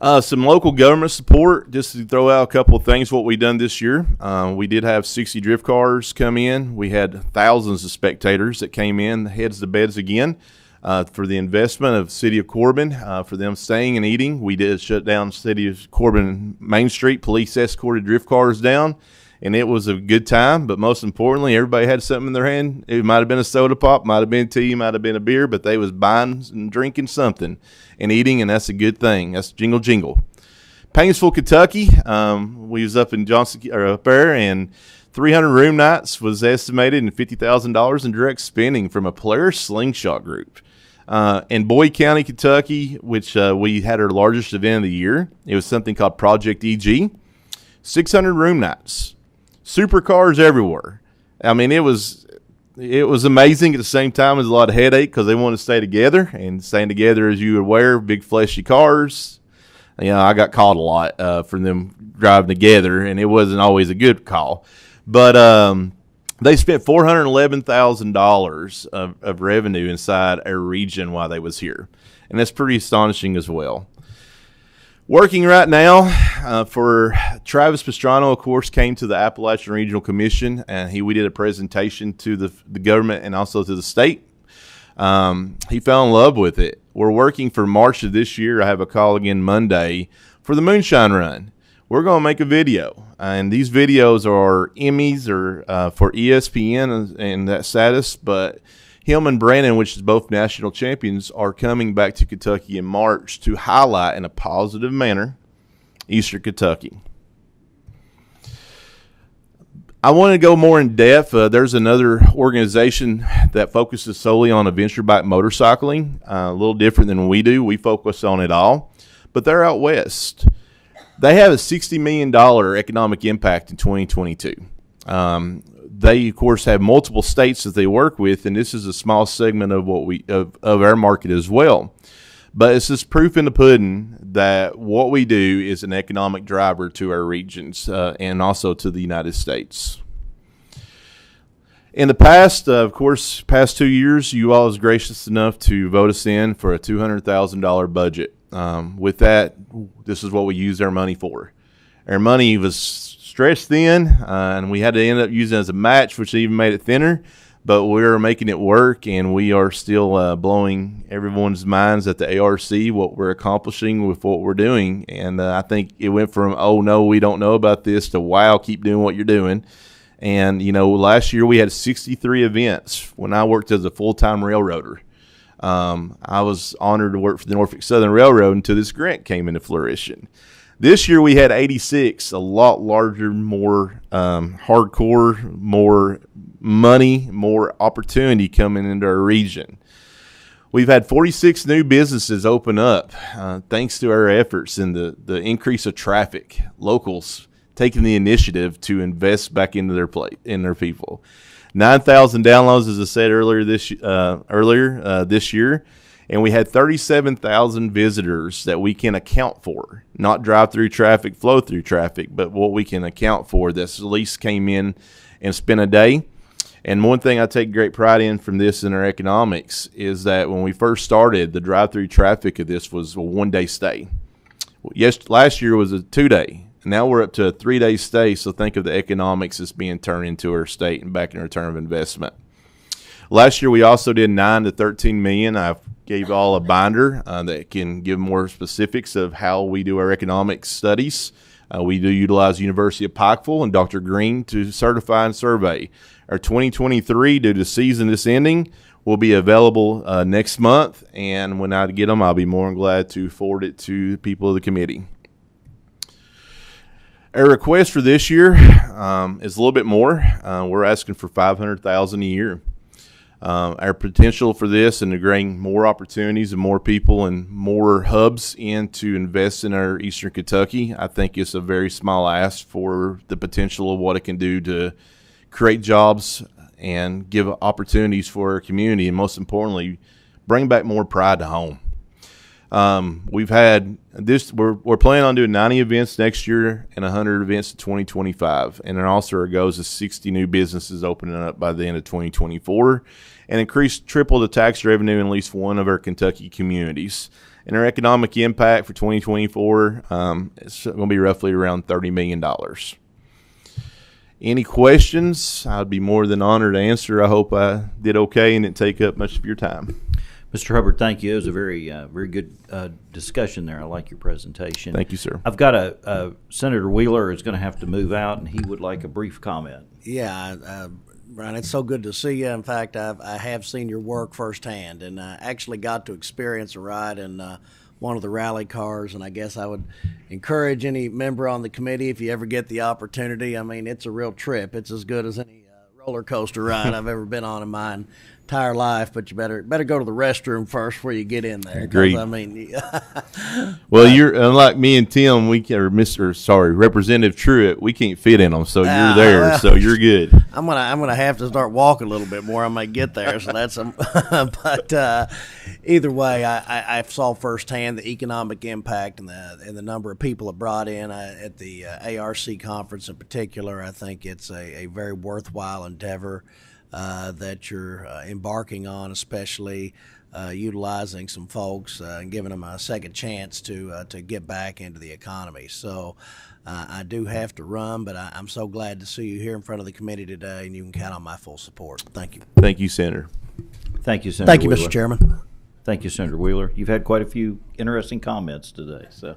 Some local government support, just to throw out a couple of things, what we've done this year. We did have 60 drift cars come in. We had thousands of spectators that came in, heads to beds again. For the investment of City of Corbin, for them staying and eating. We did shut down City of Corbin Main Street. Police escorted drift cars down, and it was a good time. But most importantly, everybody had something in their hand. It might have been a soda pop, might have been tea, might have been a beer, but they was buying and drinking something and eating, and that's a good thing. That's jingle jingle. Painesville, Kentucky. We was up in Johnson, or up there, and 300 room nights was estimated, and $50,000 in direct spending from a Polaris Slingshot group. In Boyd County, Kentucky, which we had our largest event of the year, it was something called Project EG. 600 room nights, supercars everywhere. I mean, it was amazing. At the same time, it was a lot of headache because they wanted to stay together, and staying together, as you are aware, big fleshy cars. You know, I got called a lot for them driving together, and it wasn't always a good call. But they spent $411,000 of revenue inside our region while they was here, and that's pretty astonishing as well. Working right now for Travis Pastrano, of course, came to the Appalachian Regional Commission, and we did a presentation to the government and also to the state. He fell in love with it. We're working for March of this year. I have a call again Monday for the Moonshine Run. We're going to make a video, and these videos are Emmys or for ESPN and that status, but him and Brandon, which is both national champions, are coming back to Kentucky in March to highlight in a positive manner Eastern Kentucky. I want to go more in depth. There's another organization that focuses solely on adventure bike motorcycling, a little different than we do. We focus on it all, but they're out west. They have a $60 million economic impact in 2022. They, of course, have multiple states that they work with, and this is a small segment of of our market as well. But it's just proof in the pudding that what we do is an economic driver to our regions and also to the United States. In the past, of course, past 2 years, you all was gracious enough to vote us in for a $200,000 budget. With that, this is what we used our money for. Our money was stretched thin, and we had to end up using it as a match, which even made it thinner. But we're making it work, and we are still blowing everyone's minds at the ARC what we're accomplishing with what we're doing. And I think it went from, oh, no, we don't know about this, to, wow, keep doing what you're doing. And, you know, last year we had 63 events when I worked as a full-time railroader. I was honored to work for the Norfolk Southern Railroad until this grant came into fruition. This year we had 86, a lot larger, more hardcore, more money, more opportunity coming into our region. We've had 46 new businesses open up thanks to our efforts in the increase of traffic, locals taking the initiative to invest back into their people. 9,000 downloads, as I said earlier this year, and we had 37,000 visitors that we can account for, not drive-through traffic, flow-through traffic, but what we can account for that's at least came in and spent a day. And one thing I take great pride in from this in our economics is that when we first started, the drive-through traffic of this was a one-day stay. Yes, last year was a 2-day. Now we're up to a 3-day stay, so think of the economics as being turned into our state and back in return of investment. Last year we also did 9 to 13 million. I gave all a binder that can give more specifics of how we do our economic studies. We do utilize University of Pikeville and Dr. Green to certify and survey. Our 2023, due to season this ending, will be available next month, and when I get them, I'll be more than glad to forward it to the people of the committee. Our request for this year is a little bit more. We're asking for $500,000 a year. Our potential for this and to bring more opportunities and more people and more hubs in to invest in our Eastern Kentucky, I think it's a very small ask for the potential of what it can do to create jobs and give opportunities for our community, and most importantly, bring back more pride to home. We've had this. We're planning on doing 90 events next year and 100 events in 2025, and then also our goal is 60 new businesses opening up by the end of 2024, and triple the tax revenue in at least one of our Kentucky communities. And our economic impact for 2024 is going to be roughly around $30 million. Any questions? I'd be more than honored to answer. I hope I did okay and didn't take up much of your time. Mr. Hubbard, thank you. It was a very good discussion there. I like your presentation. Thank you, sir. I've got Senator Wheeler is going to have to move out, and he would like a brief comment. Yeah, Brian, it's so good to see you. In fact, I have seen your work firsthand, and I actually got to experience a ride in one of the rally cars, and I guess I would encourage any member on the committee, if you ever get the opportunity, I mean, it's a real trip. It's as good as any roller coaster ride I've ever been on in my entire life, but you better go to the restroom first before you get in there. Agreed. I mean, well, you're unlike me and Tim. Representative Truitt. We can't fit in them, so you're there, well, so you're good. I'm gonna have to start walking a little bit more. I might get there, so that's but either way, I saw firsthand the economic impact and the number of people it brought in at the ARC conference in particular. I think it's a very worthwhile endeavor that you're embarking on, especially utilizing some folks and giving them a second chance to get back into the economy. So I do have to run, but I'm so glad to see you here in front of the committee today, and you can count on my full support. Thank you. Thank you, Senator. Thank you, Senator Thank you, Wheeler. Mr. Chairman. Thank you, Senator Wheeler. You've had quite a few interesting comments today, so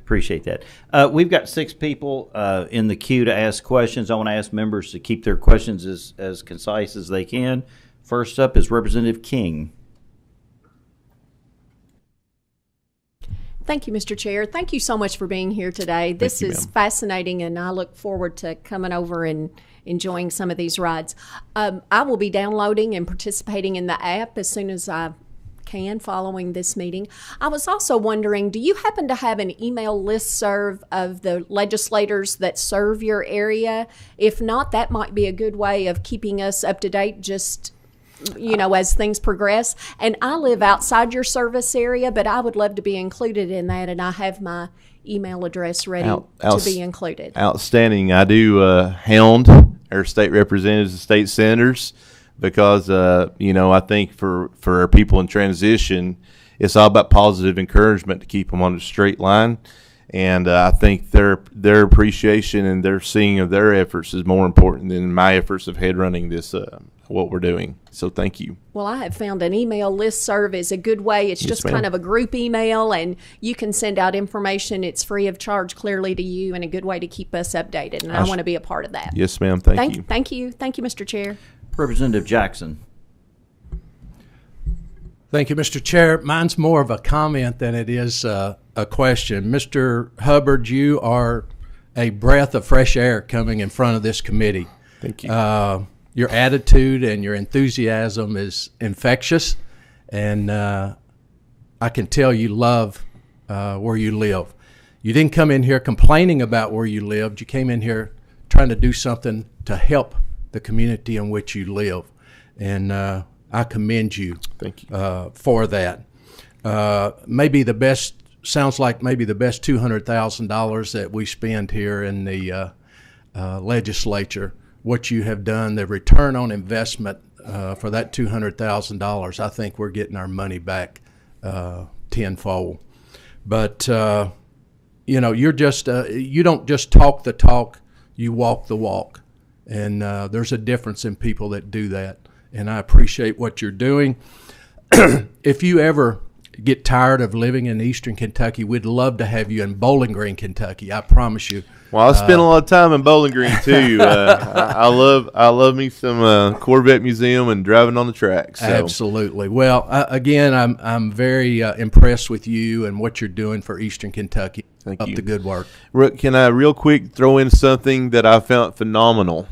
appreciate that. We've got 6 people in the queue to ask questions. I want to ask members to keep their questions as concise as they can. First up is Representative King. Thank you, Mr. Chair. Thank you so much for being here today. This is fascinating, and I look forward to coming over and enjoying some of these rides. I will be downloading and participating in the app as soon as I can following this meeting. I was also wondering, do you happen to have an email listserv of the legislators that serve your area? If not, that might be a good way of keeping us up to date, just as things progress. And I live outside your service area, but I would love to be included in that, and I have my email address ready to be included. Outstanding. I do hound our state representatives and state senators because, I think for our people in transition, it's all about positive encouragement to keep them on the straight line. And I think their appreciation and their seeing of their efforts is more important than my efforts of head running this, what we're doing. So thank you. Well, I have found an email listserv is a good way. It's just kind of a group email, and you can send out information. It's free of charge clearly to you, and a good way to keep us updated. And I want to be a part of that. Yes, ma'am. Thank you. Thank you. Thank you, Mr. Chair. Representative Jackson. Thank you, Mr. Chair. Mine's more of a comment than it is a question. Mr. Hubbard, you are a breath of fresh air coming in front of this committee. Thank you. Your attitude and your enthusiasm is infectious, and I can tell you love where you live. You didn't come in here complaining about where you lived. You came in here trying to do something to help the community in which you live. And I commend you. Thank you. For that. Maybe the best, sounds like maybe the best $200,000 that we spend here in the legislature. What you have done, the return on investment for that $200,000, I think we're getting our money back tenfold. But you're just you don't just talk the talk, you walk the walk, and there's a difference in people that do that. And I appreciate what you're doing. If you ever get tired of living in Eastern Kentucky, we'd love to have you in Bowling Green, Kentucky. I promise you. Well, I spent a lot of time in Bowling Green too. I love me some Corvette Museum and driving on the track. So. Absolutely. Well, again, I'm very impressed with you and what you're doing for Eastern Kentucky. Thank Up you. to good work. Can I real quick throw in something that I found phenomenal?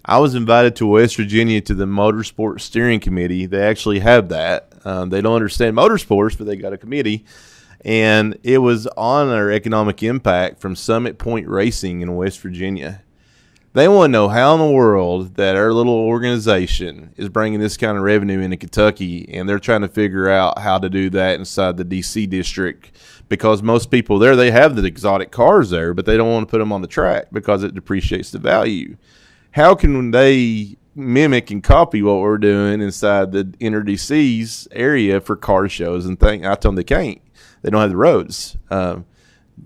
I was invited to West Virginia to the Motorsport Steering Committee. They actually have that. They don't understand motorsports, but they got a committee. And it was on our economic impact from Summit Point Racing in West Virginia. They want to know how in the world that our little organization is bringing this kind of revenue into Kentucky, and they're trying to figure out how to do that inside the D.C. district, because most people there, they have the exotic cars there, but they don't want to put them on the track because it depreciates the value. How can they mimic and copy what we're doing inside the inner DC's area for car shows and things? I told them they can't. They don't have the roads.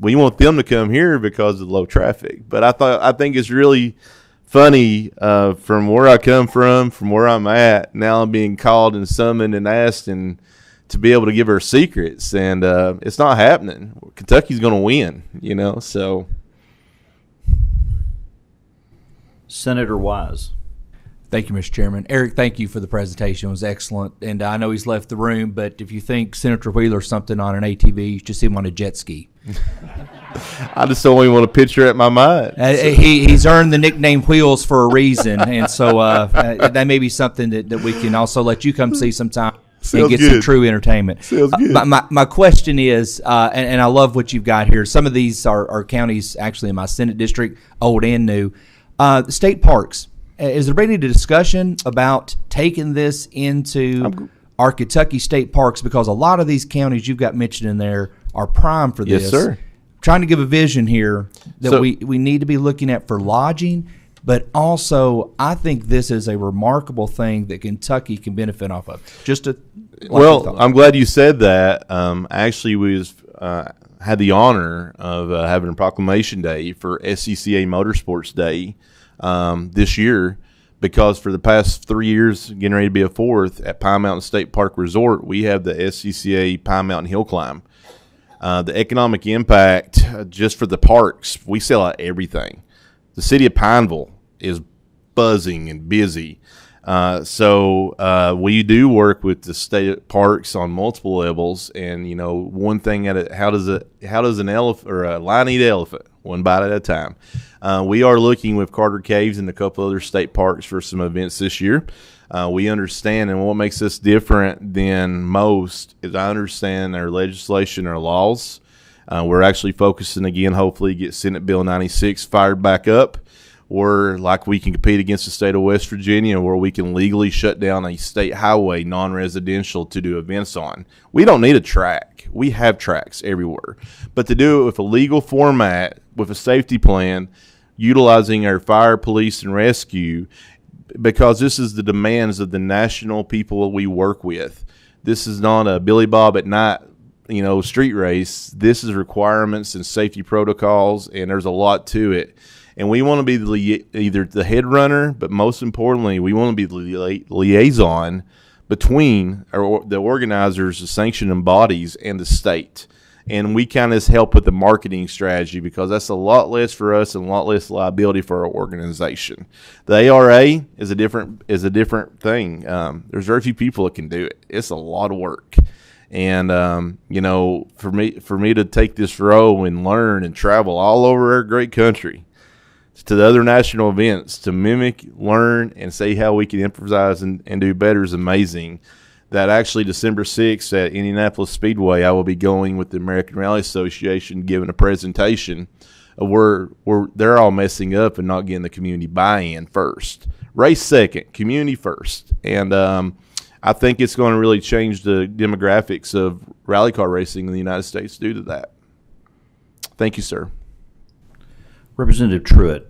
We want them to come here because of low traffic. But I think it's really funny from where I come from where I'm at. Now I'm being called and summoned and asked and to be able to give her secrets, and it's not happening. Kentucky's going to win, so. Senator Wise. Thank you, Mr. Chairman. Eric, thank you for the presentation. It was excellent. And I know he's left the room, but if you think Senator Wheeler's something on an ATV, you should see him on a jet ski. I just don't even want to picture it in my mind. He's earned the nickname Wheels for a reason. And so that may be something that we can also let you come see sometime and get some true entertainment. Sounds good. My question is, and I love what you've got here. Some of these are counties actually in my Senate district, old and new. The state parks. Is there been any discussion about taking this into our Kentucky state parks? Because a lot of these counties you've got mentioned in there are prime for this. Yes, sir. Trying to give a vision here that we need to be looking at for lodging, but also I think this is a remarkable thing that Kentucky can benefit off of. I'm glad you said that. Actually, we had the honor of having a proclamation day for SCCA Motorsports Day this year, because for the past 3 years, getting ready to be a fourth, at Pine Mountain State Park Resort, we have the SCCA Pine Mountain Hill Climb. The economic impact just for the parks, we sell out everything. The city of Pineville is buzzing and busy. So we do work with the state parks on multiple levels, and one thing how does an elephant or a lion eat elephant? One bite at a time. We are looking with Carter Caves and a couple other state parks for some events this year. We understand, and what makes us different than most is I understand our legislation, our laws. We're actually focusing again, hopefully get Senate Bill 96 fired back up, or like we can compete against the state of West Virginia, where we can legally shut down a state highway, non-residential, to do events on. We don't need a track. We have tracks everywhere. But to do it with a legal format, with a safety plan, utilizing our fire, police, and rescue, because this is the demands of the national people we work with. This is not a Billy Bob at night, street race. This is requirements and safety protocols, and there's a lot to it. And we want to be either the head runner, but most importantly, we want to be the liaison between the organizers, the sanctioning bodies, and the state. And we kind of help with the marketing strategy, because that's a lot less for us and a lot less liability for our organization. The ARA is a different thing. There's very few people that can do it. It's a lot of work. And for me to take this role and learn and travel all over our great country to the other national events to mimic, learn, and see how we can improvise and do better is amazing. That actually December 6th at Indianapolis Speedway, I will be going with the American Rally Association, giving a presentation of where they're all messing up and not getting the community buy-in first. race second, community first. And I think it's going to really change the demographics of rally car racing in the United States due to that. Thank you, sir. Representative Truitt.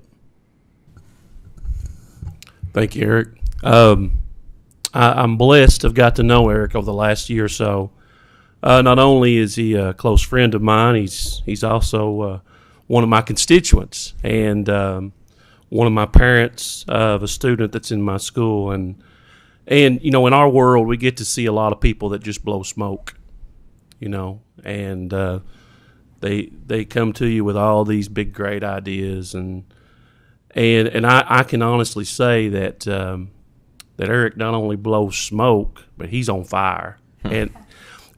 Thank you, Eric. I'm blessed to have got to know Eric over the last year or so. Not only is he a close friend of mine, he's also one of my constituents and one of my parents of a student that's in my school. And you know, in our world, we get to see a lot of people that just blow smoke, you know, and they come to you with all these big, great ideas. And I can honestly say that that Eric not only blows smoke, but he's on fire.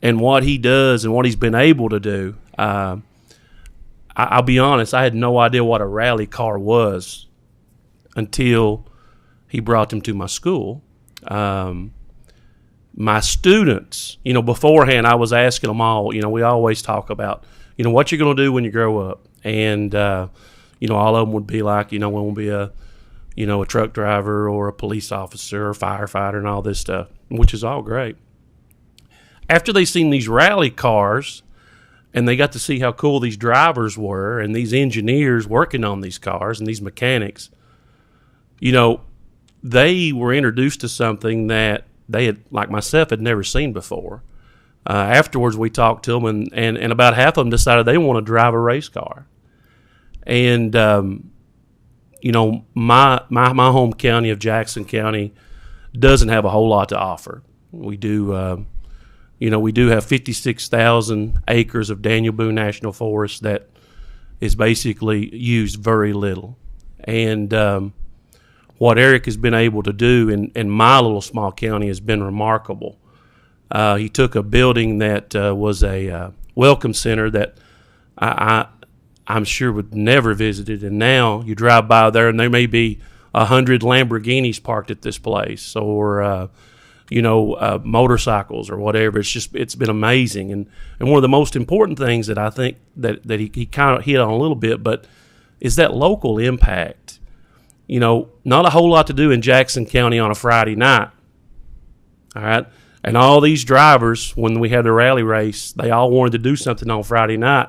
And what he does and what he's been able to do, I'll be honest, I had no idea what a rally car was until he brought them to my school. My students, you know, beforehand I was asking them all, you know, we always talk about, you know, what you're going to do when you grow up. And, you know, all of them would be like, you know, we want to be a truck driver or a police officer or firefighter and all this stuff, which is all great. After they seen these rally cars and they got to see how cool these drivers were and these engineers working on these cars and these mechanics, you know, they were introduced to something that they had, like myself, had never seen before. Afterwards, we talked to them, and about half of them decided they want to drive a race car. And, you know, my home county of Jackson County doesn't have a whole lot to offer. We do, you know, we do have 56,000 acres of Daniel Boone National Forest that is basically used very little. And what Eric has been able to do in my little small county has been remarkable. He took a building that was a welcome center that I'm sure would never visited, and now you drive by there and there may be 100 Lamborghinis parked at this place, or you know, motorcycles or whatever. It's been amazing, and one of the most important things that I think that he kind of hit on a little bit, but is that local impact. You know, not a whole lot to do in Jackson County on a Friday night. All right. And all these drivers, when we had the rally race, they all wanted to do something on Friday night.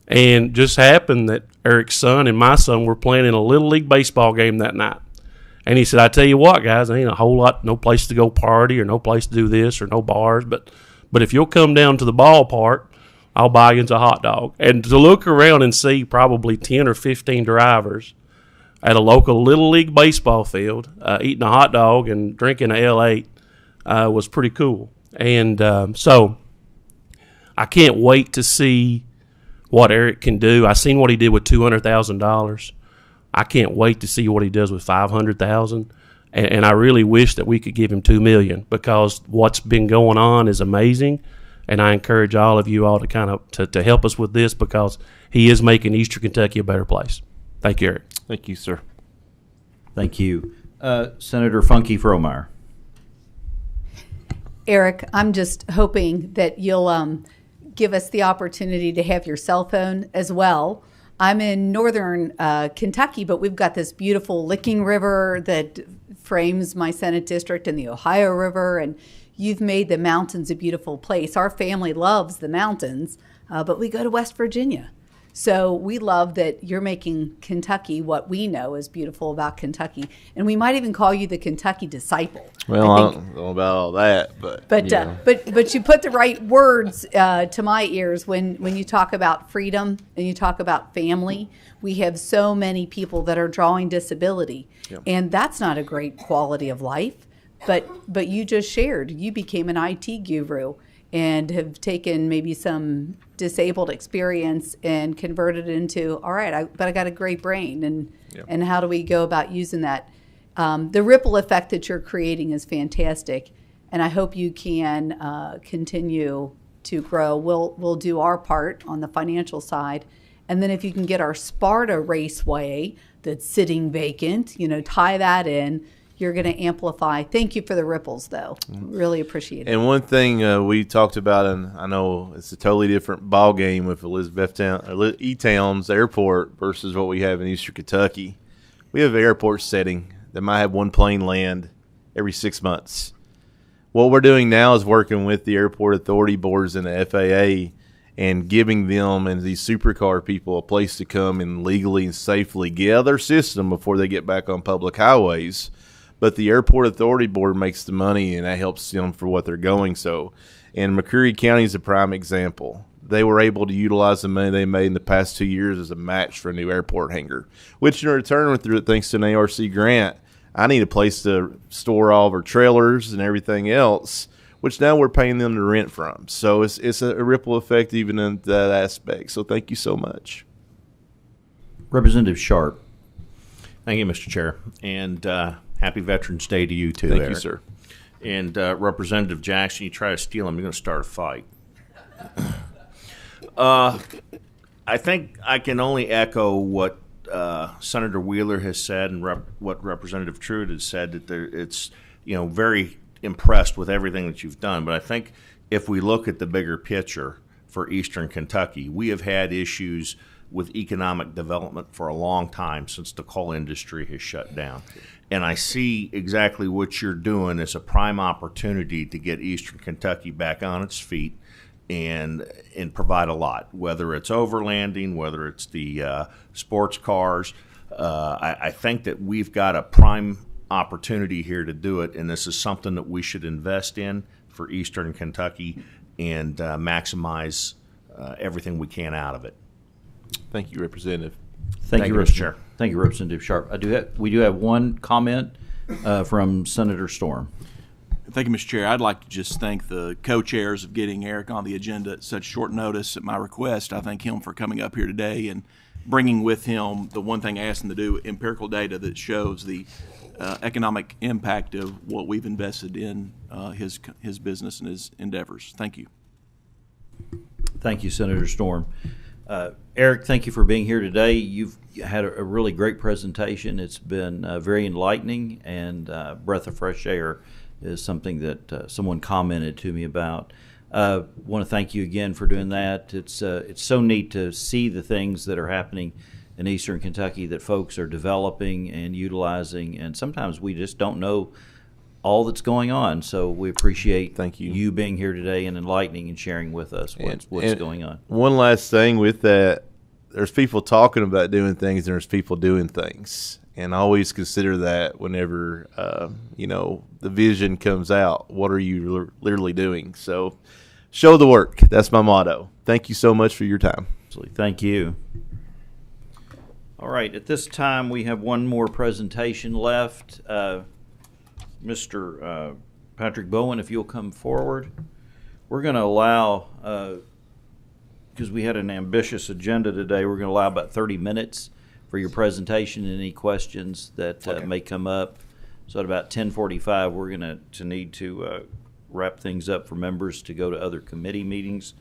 And just happened that Eric's son and my son were playing in a Little League baseball game that night. And he said, I tell you what, guys, there ain't a whole lot, no place to go party or no place to do this or no bars. But if you'll come down to the ballpark, I'll buy you a hot dog. And to look around and see probably 10 or 15 drivers at a local Little League baseball field eating a hot dog and drinking a L8 was pretty cool. And so I can't wait to see what Eric can do. I seen what he did with $200,000. I can't wait to see what he does with $500,000. And I really wish that we could give him $2 million, because what's been going on is amazing. And I encourage all of you all to kind of to help us with this, because he is making Eastern Kentucky a better place. Thank you, Eric. Thank you, sir. Thank you. Senator Funky Fromeyer. Eric, I'm just hoping that you'll give us the opportunity to have your cell phone as well. I'm in northern Kentucky, but we've got this beautiful Licking River that frames my Senate district, and the Ohio River, and you've made the mountains a beautiful place. Our family loves the mountains, but we go to West Virginia. So we love that you're making Kentucky what we know is beautiful about Kentucky. And we might even call you the Kentucky disciple. Well, I don't know about all that, but you put the right words to my ears when you talk about freedom and you talk about family. We have so many people that are drawing disability, and that's not a great quality of life. But you just shared, you became an IT guru and have taken maybe some disabled experience and converted it into, all right, but I got a great brain, and how do we go about using that? The ripple effect that you're creating is fantastic, and I hope you can continue to grow. We'll do our part on the financial side, and then if you can get our Sparta Raceway that's sitting vacant, tie that in, you're going to amplify. Thank you for the ripples, though. Really appreciate it. And one thing we talked about, and I know it's a totally different ball game with E-Town's airport versus what we have in Eastern Kentucky. We have an airport setting that might have one plane land every 6 months. What we're doing now is working with the airport authority boards and the FAA and giving them and these supercar people a place to come and legally and safely get out of their system before they get back on public highways. But the airport authority board makes the money, and that helps them for what they're going. So, and McCreary County is a prime example. They were able to utilize the money they made in the past 2 years as a match for a new airport hangar, which in return, thanks to an ARC grant, I need a place to store all of our trailers and everything else, which now we're paying them to rent from. So it's a ripple effect even in that aspect. So thank you so much. Representative Sharp. Thank you, Mr. Chair. And happy Veterans Day to you, too. Thank Eric. you, sir. And Representative Jackson, you try to steal him, you're going to start a fight. I think I can only echo what Senator Wheeler has said and what Representative Truitt has said, that it's very impressed with everything that you've done. But I think if we look at the bigger picture for Eastern Kentucky, we have had issues with economic development for a long time since the coal industry has shut down. And I see exactly what you're doing as a prime opportunity to get Eastern Kentucky back on its feet and provide a lot, whether it's overlanding, whether it's the sports cars. I think that we've got a prime opportunity here to do it, and this is something that we should invest in for Eastern Kentucky and maximize everything we can out of it. Thank you, Representative. Thank you, Mr. Chair. Thank you, Representative Sharp. We do have one comment from Senator Storm. Thank you, Mr. Chair. I'd like to just thank the co-chairs of getting Eric on the agenda at such short notice at my request. I thank him for coming up here today and bringing with him the one thing I asked him to do, empirical data that shows the economic impact of what we've invested in his business and his endeavors. Thank you. Thank you, Senator Storm. Eric, thank you for being here today. You've had a really great presentation. It's been very enlightening, and breath of fresh air is something that someone commented to me about. Want to thank you again for doing that. It's so neat to see the things that are happening in Eastern Kentucky that folks are developing and utilizing, and sometimes we just don't know all that's going on. So we appreciate you being here today and enlightening and sharing with us what's going on. One last thing with that, there's people talking about doing things and there's people doing things. And always consider that whenever, the vision comes out, what are you literally doing? So show the work. That's my motto. Thank you so much for your time. Absolutely. Thank you. All right. At this time, we have one more presentation left. Mr. Patrick Bowen, if you'll come forward. We're going to allow, because we had an ambitious agenda today, we're going to allow about 30 minutes for your presentation and any questions that may come up. So at about 10:45, we're going to need to wrap things up for members to go to other committee meetings.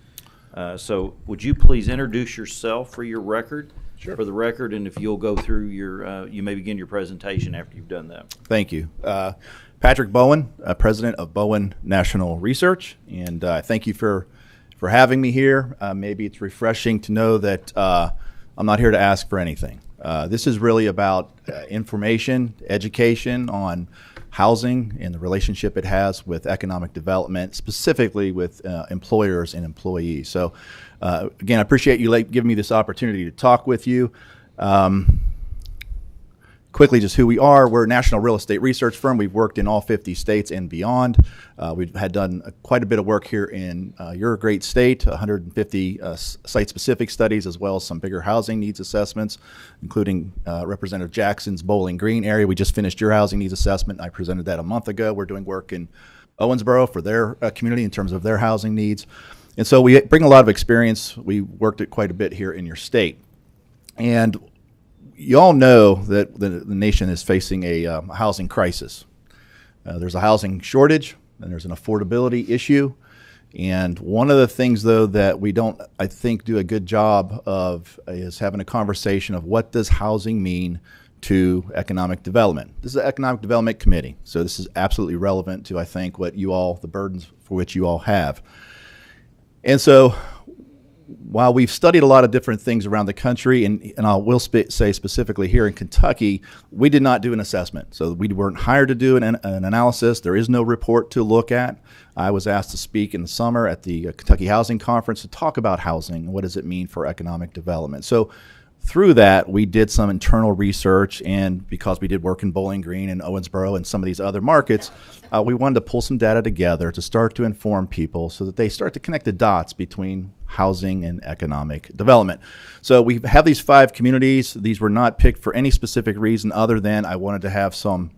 So would you please introduce yourself for your record? Sure. For the record, and if you'll go through you may begin your presentation after you've done that. Thank you. Patrick Bowen, president of Bowen National Research, and thank you for having me here. Maybe it's refreshing to know that I'm not here to ask for anything. This is really about information, education on housing and the relationship it has with economic development, specifically with employers and employees. So again, I appreciate you giving me this opportunity to talk with you. Quickly, just who we are. We're a national real estate research firm. We've worked in all 50 states and beyond. We've done quite a bit of work here in your great state, 150 site-specific studies, as well as some bigger housing needs assessments, including Representative Jackson's Bowling Green area. We just finished your housing needs assessment. I presented that a month ago. We're doing work in Owensboro for their community in terms of their housing needs. And so we bring a lot of experience. We worked it quite a bit here in your state. And you all know that the nation is facing a housing crisis. There's a housing shortage, and there's an affordability issue. And one of the things, though, that we don't, I think, do a good job of is having a conversation of what does housing mean to economic development. This is an economic development committee, so this is absolutely relevant to, I think, what you all, the burdens for which you all have. And so while we've studied a lot of different things around the country, and I will say specifically here in Kentucky, we did not do an assessment. So we weren't hired to do an analysis. There is no report to look at. I was asked to speak in the summer at the Kentucky Housing Conference to talk about housing. What does it mean for economic development? So through that, we did some internal research, and because we did work in Bowling Green and Owensboro and some of these other markets, we wanted to pull some data together to start to inform people so that they start to connect the dots between housing and economic development. So we have these 5 communities. These were not picked for any specific reason other than I wanted to have some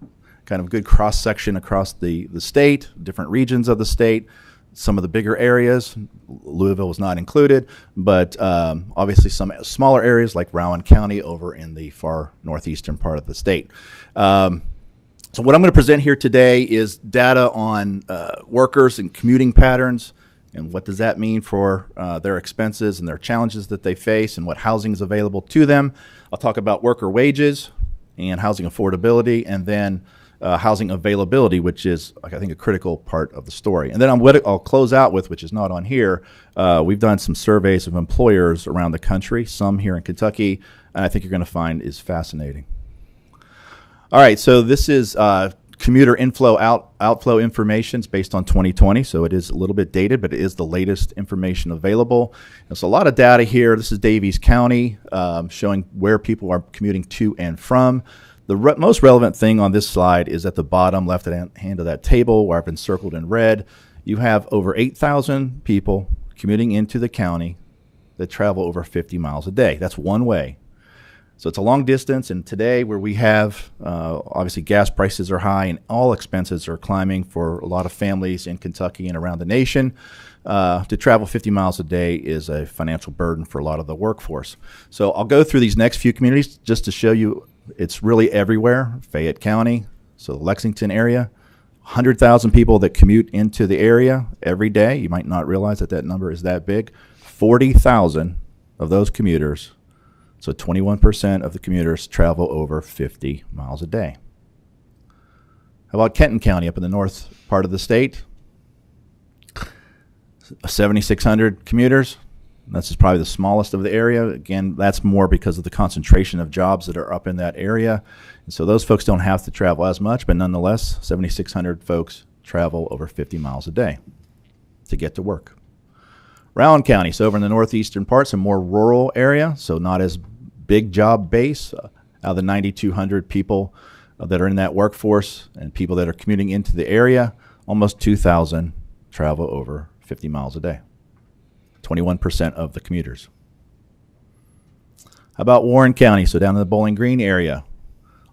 kind of good cross-section across the state, different regions of the state, some of the bigger areas. Louisville was not included, but obviously some smaller areas like Rowan County over in the far northeastern part of the state. So what I'm going to present here today is data on workers and commuting patterns, and what does that mean for their expenses and their challenges that they face and what housing is available to them. I'll talk about worker wages and housing affordability, and then housing availability, which is, I think, a critical part of the story. And then I'll close out with, which is not on here, we've done some surveys of employers around the country, some here in Kentucky, and I think you're going to find is fascinating. All right, so this is commuter inflow outflow information. It's based on 2020, so it is a little bit dated, but it is the latest information available. There's a lot of data here. This is Daviess County, showing where people are commuting to and from. The most relevant thing on this slide is at the bottom left hand of that table where I've been circled in red. You have over 8,000 people commuting into the county that travel over 50 miles a day. That's one way. So it's a long distance, and today where we have, obviously gas prices are high and all expenses are climbing for a lot of families in Kentucky and around the nation, to travel 50 miles a day is a financial burden for a lot of the workforce. So I'll go through these next few communities just to show you it's really everywhere. Fayette County, so the Lexington area, 100,000 people that commute into the area every day. You might not realize that that number is that big. 40,000 of those commuters, so 21% of the commuters travel over 50 miles a day. How about Kenton County up in the north part of the state? 7,600 commuters. This is probably the smallest of the area. Again, that's more because of the concentration of jobs that are up in that area. And so those folks don't have to travel as much, but nonetheless, 7,600 folks travel over 50 miles a day to get to work. Rowan County, so over in the northeastern parts, a more rural area, so not as big job base. Out of the 9,200 people that are in that workforce and people that are commuting into the area, almost 2,000 travel over 50 miles a day. 21% of the commuters. How about Warren County? So down in the Bowling Green area,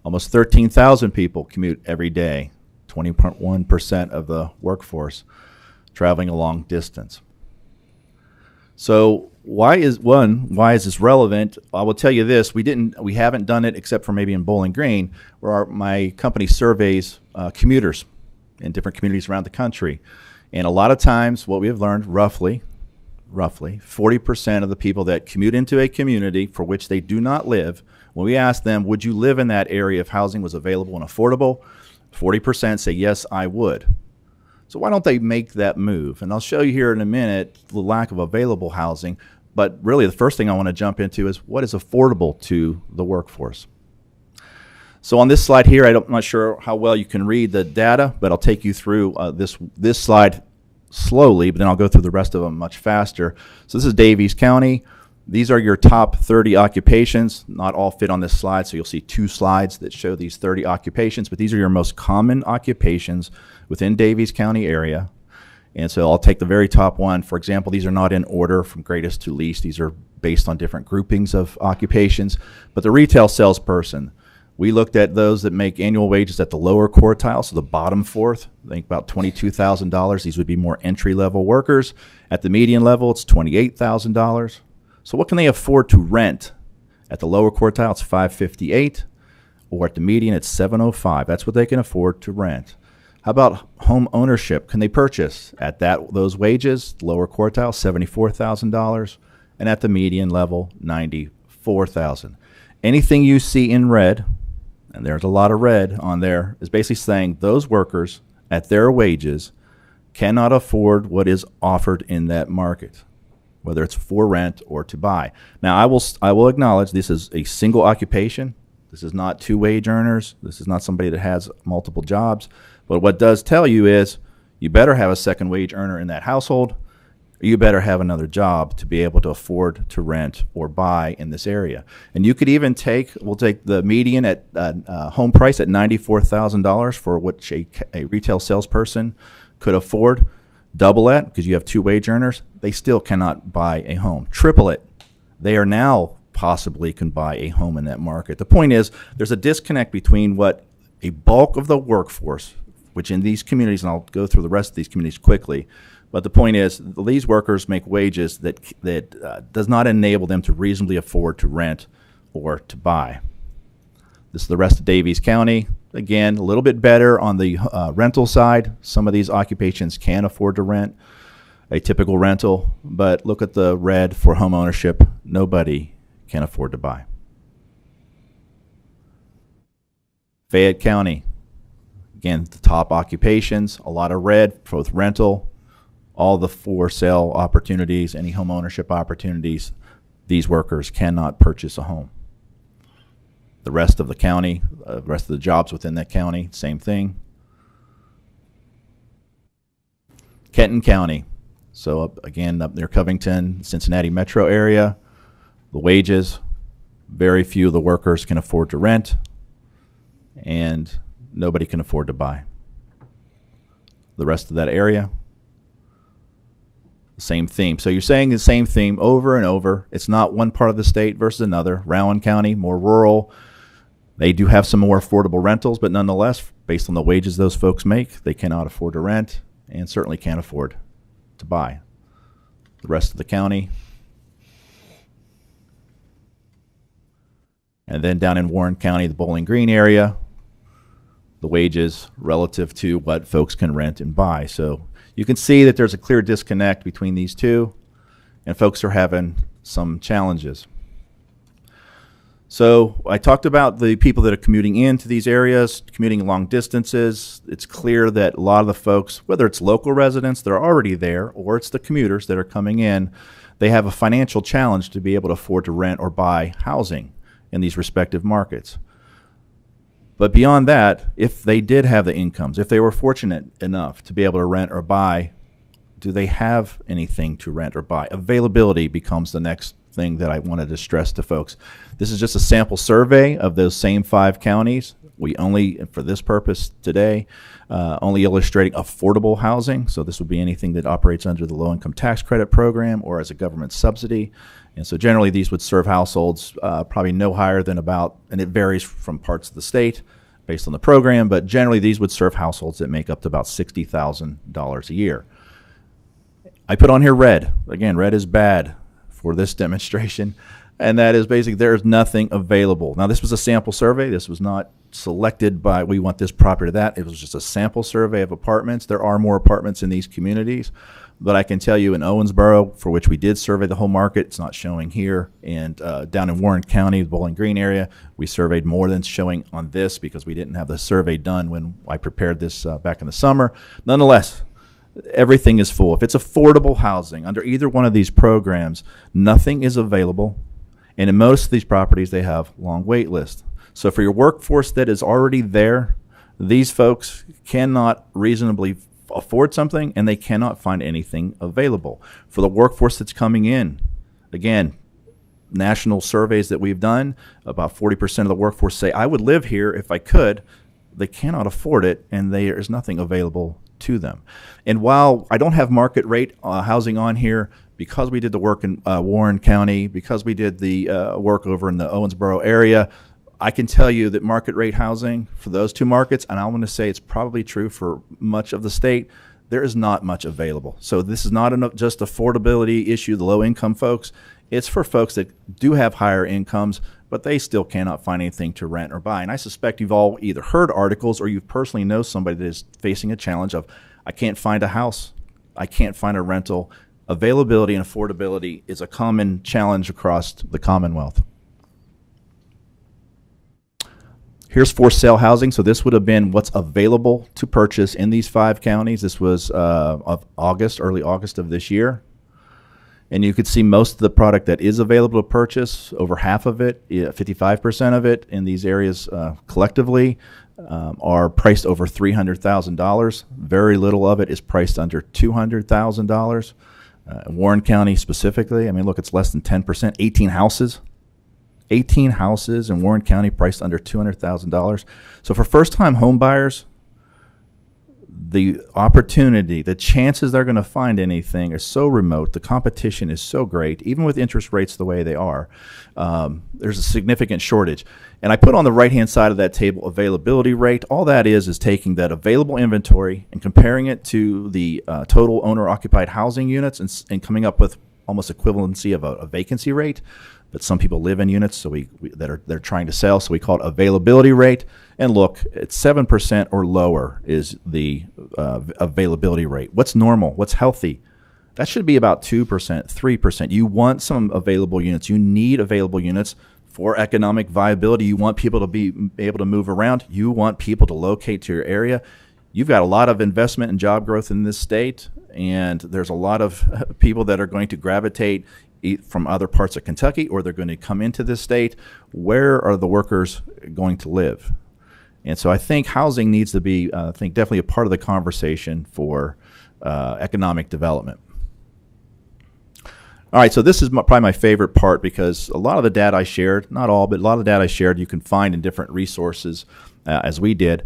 almost 13,000 people commute every day, 21% of the workforce traveling a long distance. So why is this relevant? I will tell you this, we haven't done it except for maybe in Bowling Green, where my company surveys commuters in different communities around the country. And a lot of times what we have learned, roughly 40% of the people that commute into a community for which they do not live, when we ask them, would you live in that area if housing was available and affordable? 40% say, yes, I would. So why don't they make that move? And I'll show you here in a minute the lack of available housing, but really the first thing I want to jump into is what is affordable to the workforce. So on this slide here, I'm not sure how well you can read the data, but I'll take you through this slide slowly, but then I'll go through the rest of them much faster. So this is Daviess County. These are your top 30 occupations. Not all fit on this slide, so you'll see 2 slides that show these 30 occupations, but these are your most common occupations within Daviess County area. And so I'll take the very top one. For example, these are not in order from greatest to least. These are based on different groupings of occupations. But the retail salesperson, we looked at those that make annual wages at the lower quartile, so the bottom fourth, I think about $22,000. These would be more entry-level workers. At the median level, it's $28,000. So what can they afford to rent? At the lower quartile, it's $558, or at the median, it's $705. That's what they can afford to rent. How about home ownership? Can they purchase at those wages? Lower quartile, $74,000, and at the median level, $94,000. Anything you see in red, and there's a lot of red on there, is basically saying those workers at their wages cannot afford what is offered in that market. whether it's for rent or to buy. Now, I will acknowledge this is a single occupation. This is not two wage earners. This is not somebody that has multiple jobs. But what does tell you is you better have a second wage earner in that household. You better have another job to be able to afford to rent or buy in this area. And you could even we'll take the median at home price at $94,000 for which a retail salesperson could afford. Double it, because you have two wage earners, they still cannot buy a home. Triple it, they are now possibly can buy a home in that market. The point is, there's a disconnect between what a bulk of the workforce, which in these communities, and I'll go through the rest of these communities quickly, but the point is, these workers make wages that does not enable them to reasonably afford to rent or to buy. This is the rest of Daviess County. Again, a little bit better on the rental side. Some of these occupations can afford to rent a typical rental, but look at the red for home ownership. Nobody can afford to buy. Fayette County, again, the top occupations, a lot of red, both rental, all the for sale opportunities, any home ownership opportunities. These workers cannot purchase a home. The rest of the county, the rest of the jobs within that county, same thing. Kenton County, so again, up near Covington, Cincinnati metro area, the wages, very few of the workers can afford to rent, and nobody can afford to buy. The rest of that area, same theme. So you're saying the same theme over and over. It's not one part of the state versus another. Rowan County, more rural. They do have some more affordable rentals, but nonetheless, based on the wages those folks make, they cannot afford to rent and certainly can't afford to buy. The rest of the county. And then down in Warren County, the Bowling Green area, the wages relative to what folks can rent and buy. So you can see that there's a clear disconnect between these two, and folks are having some challenges. So I talked about the people that are commuting into these areas, commuting long distances. It's clear that a lot of the folks, whether it's local residents that are already there or it's the commuters that are coming in, they have a financial challenge to be able to afford to rent or buy housing in these respective markets. But beyond that, if they did have the incomes, if they were fortunate enough to be able to rent or buy, do they have anything to rent or buy? Availability becomes the next thing that I wanted to stress to folks. This is just a sample survey of those same 5 counties. We only, for this purpose today, only illustrating affordable housing. So this would be anything that operates under the low-income tax credit program or as a government subsidy. And so generally these would serve households probably no higher than about, and it varies from parts of the state based on the program, but generally these would serve households that make up to about $60,000 a year. I put on here red. Again, red is bad for this demonstration, and that is basically there's nothing available. Now this was a sample survey. This was not selected by we want this property or that. It was just a sample survey of apartments. There are more apartments in these communities, but I can tell you in Owensboro, for which we did survey the whole market, it's not showing here, and down in Warren County, the Bowling Green area, we surveyed more than showing on this because we didn't have the survey done when I prepared this back in the summer. Nonetheless, everything is full. If it's affordable housing under either one of these programs, nothing is available, and in most of these properties, they have long wait lists. So for your workforce that is already there, these folks cannot reasonably afford something, and they cannot find anything available. For the workforce that's coming in, again, national surveys that we've done, about 40% of the workforce say, I would live here if I could. They cannot afford it, and there is nothing available to them. And while I don't have market rate housing on here, because we did the work in Warren County, because we did the work over in the Owensboro area, I can tell you that market rate housing for those two markets, and I want to say it's probably true for much of the state, there is not much available. So this is not just affordability issue, the low income folks. It's for folks that do have higher incomes, but they still cannot find anything to rent or buy. And I suspect you've all either heard articles or you personally know somebody that is facing a challenge of, I can't find a house, I can't find a rental. Availability and affordability is a common challenge across the Commonwealth. Here's for sale housing. So this would have been what's available to purchase in these 5 counties. This was of August, early August of this year. And you could see most of the product that is available to purchase, over half of it, 55% of it in these areas collectively, are priced over $300,000. Very little of it is priced under $200,000. Warren County specifically, I mean, look, it's less than 10%. 18 houses in Warren County priced under $200,000. So for first-time home buyers, the opportunity, the chances they're going to find anything are so remote. The competition is so great, even with interest rates the way they are. There's a significant shortage. And I put on the right-hand side of that table availability rate. All that is taking that available inventory and comparing it to the total owner-occupied housing units and coming up with almost equivalency of a vacancy rate. But some people live in units they're trying to sell, so we call it availability rate. And look, at 7% or lower is the availability rate. What's normal? What's healthy? That should be about 2%, 3%. You want some available units. You need available units for economic viability. You want people to be able to move around. You want people to locate to your area. You've got a lot of investment and job growth in this state, and there's a lot of people that are going to gravitate from other parts of Kentucky, or they're going to come into this state. Where are the workers going to live? And so I think housing needs to be, definitely a part of the conversation for economic development. All right, so this is probably my favorite part, because a lot of the data I shared, not all, but a lot of the data I shared you can find in different resources as we did.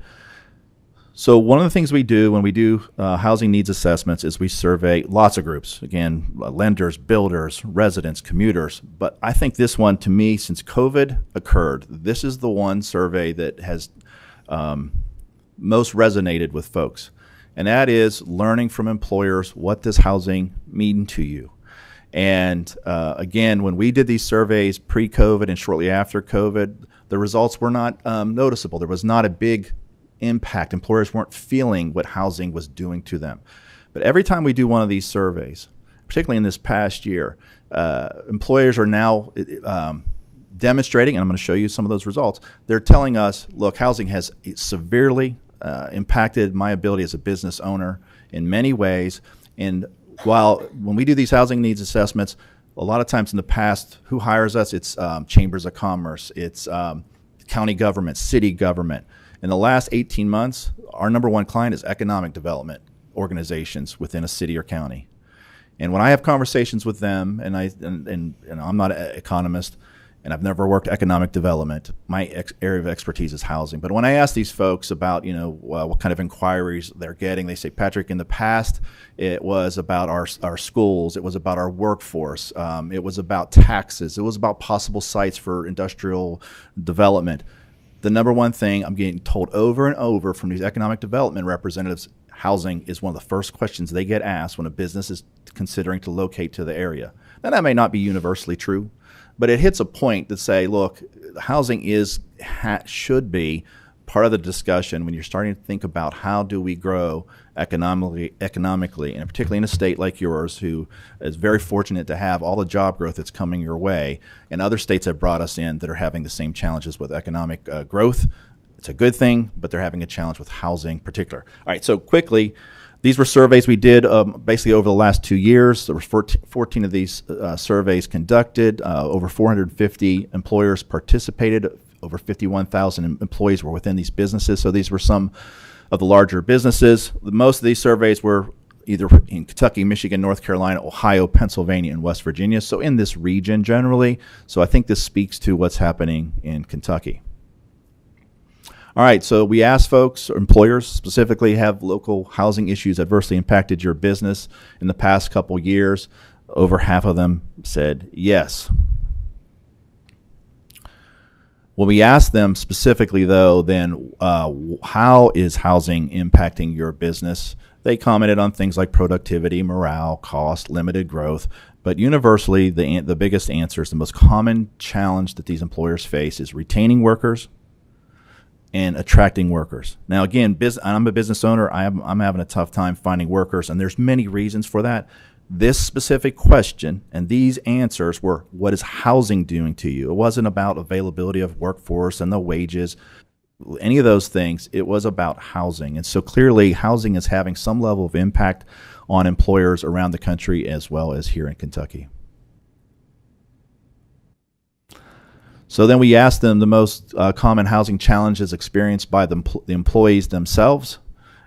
So one of the things we do when we do housing needs assessments is we survey lots of groups. Again, lenders, builders, residents, commuters. But I think this one, to me, since COVID occurred, this is the one survey that has most resonated with folks. And that is learning from employers, what does housing mean to you? And again, when we did these surveys pre-COVID and shortly after COVID, the results were not noticeable. There was not a big impact. Employers weren't feeling what housing was doing to them. But every time we do one of these surveys, particularly in this past year, employers are now demonstrating, and I'm going to show you some of those results. They're telling us, look, housing has severely impacted my ability as a business owner in many ways. And while when we do these housing needs assessments, a lot of times in the past, who hires us? It's chambers of commerce, it's county government, city government. In the last 18 months, our number one client is economic development organizations within a city or county. And when I have conversations with them, and I'm not an economist, and I've never worked economic development, my area of expertise is housing. But when I ask these folks about, what kind of inquiries they're getting, they say, Patrick, in the past, it was about our schools, it was about our workforce, it was about taxes, it was about possible sites for industrial development. The number one thing I'm getting told over and over from these economic development representatives, housing is one of the first questions they get asked when a business is considering to locate to the area. Now, that may not be universally true, but it hits a point to say, look, housing should be part of the discussion when you're starting to think about how do we grow economically, and particularly in a state like yours, who is very fortunate to have all the job growth that's coming your way, and other states have brought us in that are having the same challenges with economic growth. It's a good thing, but they're having a challenge with housing in particular. All right, so quickly, these were surveys we did basically over the last 2 years. There were 14 of these surveys conducted. Over 450 employers participated. Over 51,000 employees were within these businesses. So these were some of the larger businesses. Most of these surveys were either in Kentucky, Michigan, North Carolina, Ohio, Pennsylvania, and West Virginia. So in this region generally. So I think this speaks to what's happening in Kentucky. All right, so we asked folks, employers specifically, have local housing issues adversely impacted your business in the past couple years? Over half of them said yes. When we asked them specifically, though, then how is housing impacting your business? They commented on things like productivity, morale, cost, limited growth. But universally, the biggest answers, the most common challenge that these employers face is retaining workers and attracting workers. Now, again, I'm a business owner. I'm having a tough time finding workers, and there's many reasons for that. This specific question and these answers were, what is housing doing to you? It wasn't about availability of workforce and the wages. any of those things. It was about housing. And so clearly housing is having some level of impact on employers around the country as well as here in Kentucky. So then we asked them the most common housing challenges experienced by the employees themselves.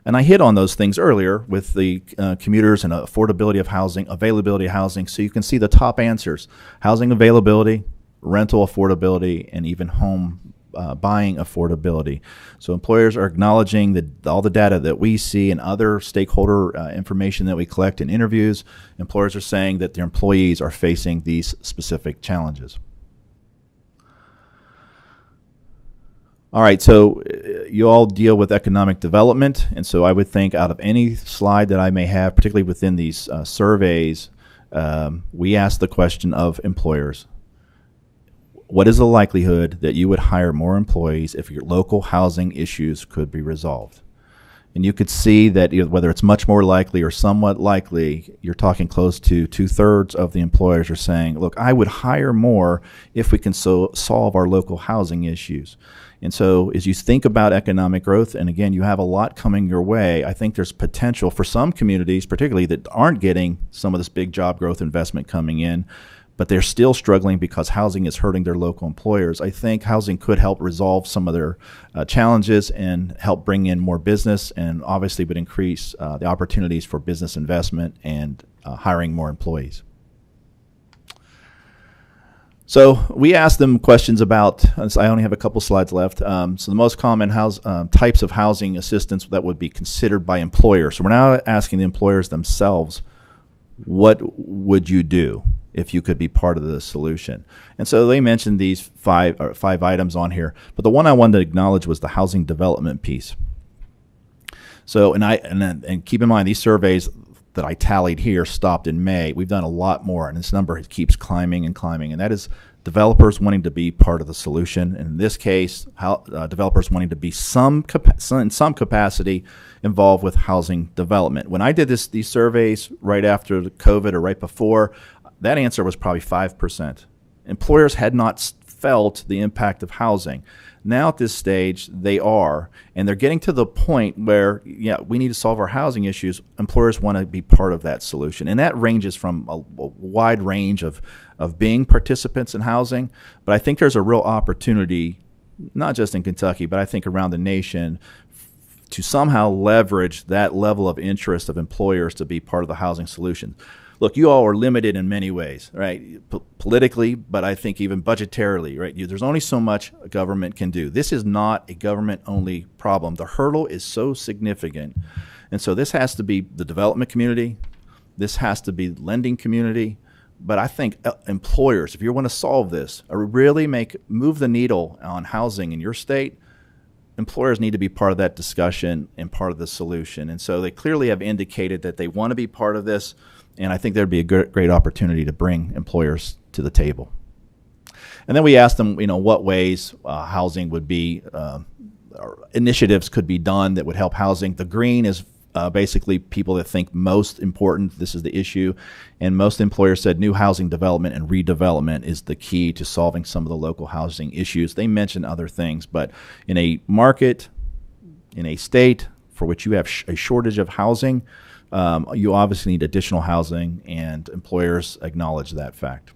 And I hit on those things earlier with the commuters and affordability of housing, availability of housing. So you can see the top answers: housing availability, rental affordability, and even home buying affordability. So employers are acknowledging that all the data that we see and other stakeholder information that we collect in interviews, employers are saying that their employees are facing these specific challenges. All right, so you all deal with economic development, and so I would think out of any slide that I may have, particularly within these surveys, we ask the question of employers. What is the likelihood that you would hire more employees if your local housing issues could be resolved? And you could see that whether it's much more likely or somewhat likely, you're talking close to 2/3 of the employers are saying, look, I would hire more if we can solve our local housing issues. And so as you think about economic growth, and again, you have a lot coming your way, I think there's potential for some communities, particularly that aren't getting some of this big job growth investment coming in, but they're still struggling because housing is hurting their local employers. I think housing could help resolve some of their challenges and help bring in more business, and obviously would increase the opportunities for business investment and hiring more employees. So we asked them questions about, I only have a couple slides left, so the most common types of housing assistance that would be considered by employers. So we're now asking the employers themselves, what would you do if you could be part of the solution? And so they mentioned these five items on here, but the one I wanted to acknowledge was the housing development piece. So, and keep in mind, these surveys that I tallied here stopped in May. We've done a lot more, and this number keeps climbing and climbing, and that is developers wanting to be part of the solution. And in this case, developers wanting to be in some capacity involved with housing development. When I did these surveys right after the COVID or right before, that answer was probably 5%. Employers had not felt the impact of housing. Now at this stage, they are, and they're getting to the point where, yeah, we need to solve our housing issues. Employers want to be part of that solution, and that ranges from a wide range of being participants in housing. But I think there's a real opportunity, not just in Kentucky, but I think around the nation, to somehow leverage that level of interest of employers to be part of the housing solution. Look, you all are limited in many ways, right? Politically, but I think even budgetarily, right? There's only so much a government can do. This is not a government-only problem. The hurdle is so significant. And so this has to be the development community. This has to be the lending community. But I think employers, if you want to solve this or really move the needle on housing in your state, employers need to be part of that discussion and part of the solution. And so they clearly have indicated that they want to be part of this. And I think there'd be a great opportunity to bring employers to the table. And then we asked them, what ways housing would be, or initiatives could be done that would help housing. The green is basically people that think most important, this is the issue. And most employers said new housing development and redevelopment is the key to solving some of the local housing issues. They mentioned other things, but in a market, in a state for which you have a shortage of housing, you obviously need additional housing, and employers acknowledge that fact.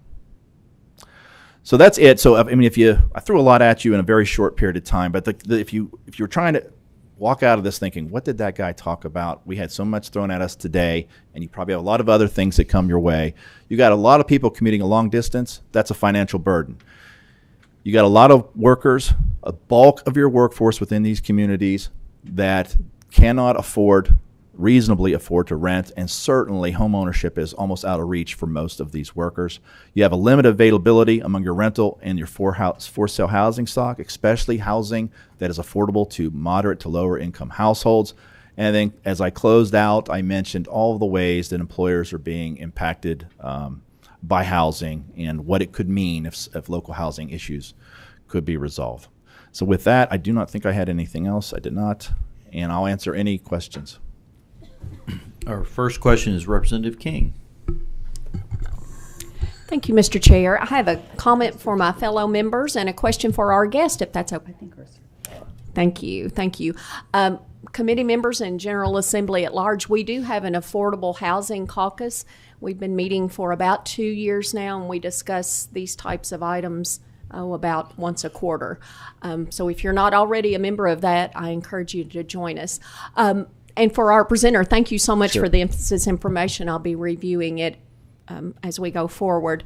So that's it. So I mean, I threw a lot at you in a very short period of time, but if you're trying to walk out of this thinking, what did that guy talk about? We had so much thrown at us today, and you probably have a lot of other things that come your way. You got a lot of people commuting a long distance. That's a financial burden. You got a lot of workers, a bulk of your workforce within these communities that cannot reasonably afford to rent, and certainly home ownership is almost out of reach for most of these workers. You have a limited availability among your rental and your for sale housing stock, especially housing that is affordable to moderate to lower income households. And then as I closed out, I mentioned all of the ways that employers are being impacted by housing and what it could mean if local housing issues could be resolved. So with that, I do not think I had anything else. I did not, and I'll answer any questions. Our first question is Representative King. Thank you, Mr. Chair. I have a comment for my fellow members and a question for our guest, if that's okay. Thank you. Thank you. Committee members and General Assembly at large, we do have an affordable housing caucus. We've been meeting for about 2 years now, and we discuss these types of items about once a quarter. So if you're not already a member of that, I encourage you to join us. And for our presenter, thank you so much for the emphasis information. I'll be reviewing it as we go forward.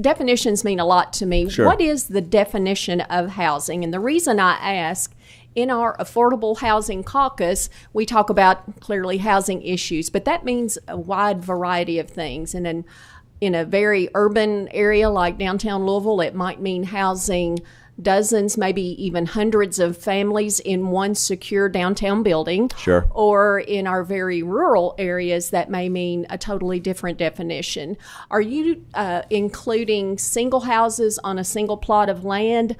Definitions mean a lot to me. Sure. What is the definition of housing? And the reason I ask, in our Affordable Housing Caucus, we talk about clearly housing issues, but that means a wide variety of things. And in a very urban area like downtown Louisville, it might mean housing dozens, maybe even hundreds of families in one secure downtown building. Sure. Or in our very rural areas, that may mean a totally different definition. Are you including single houses on a single plot of land,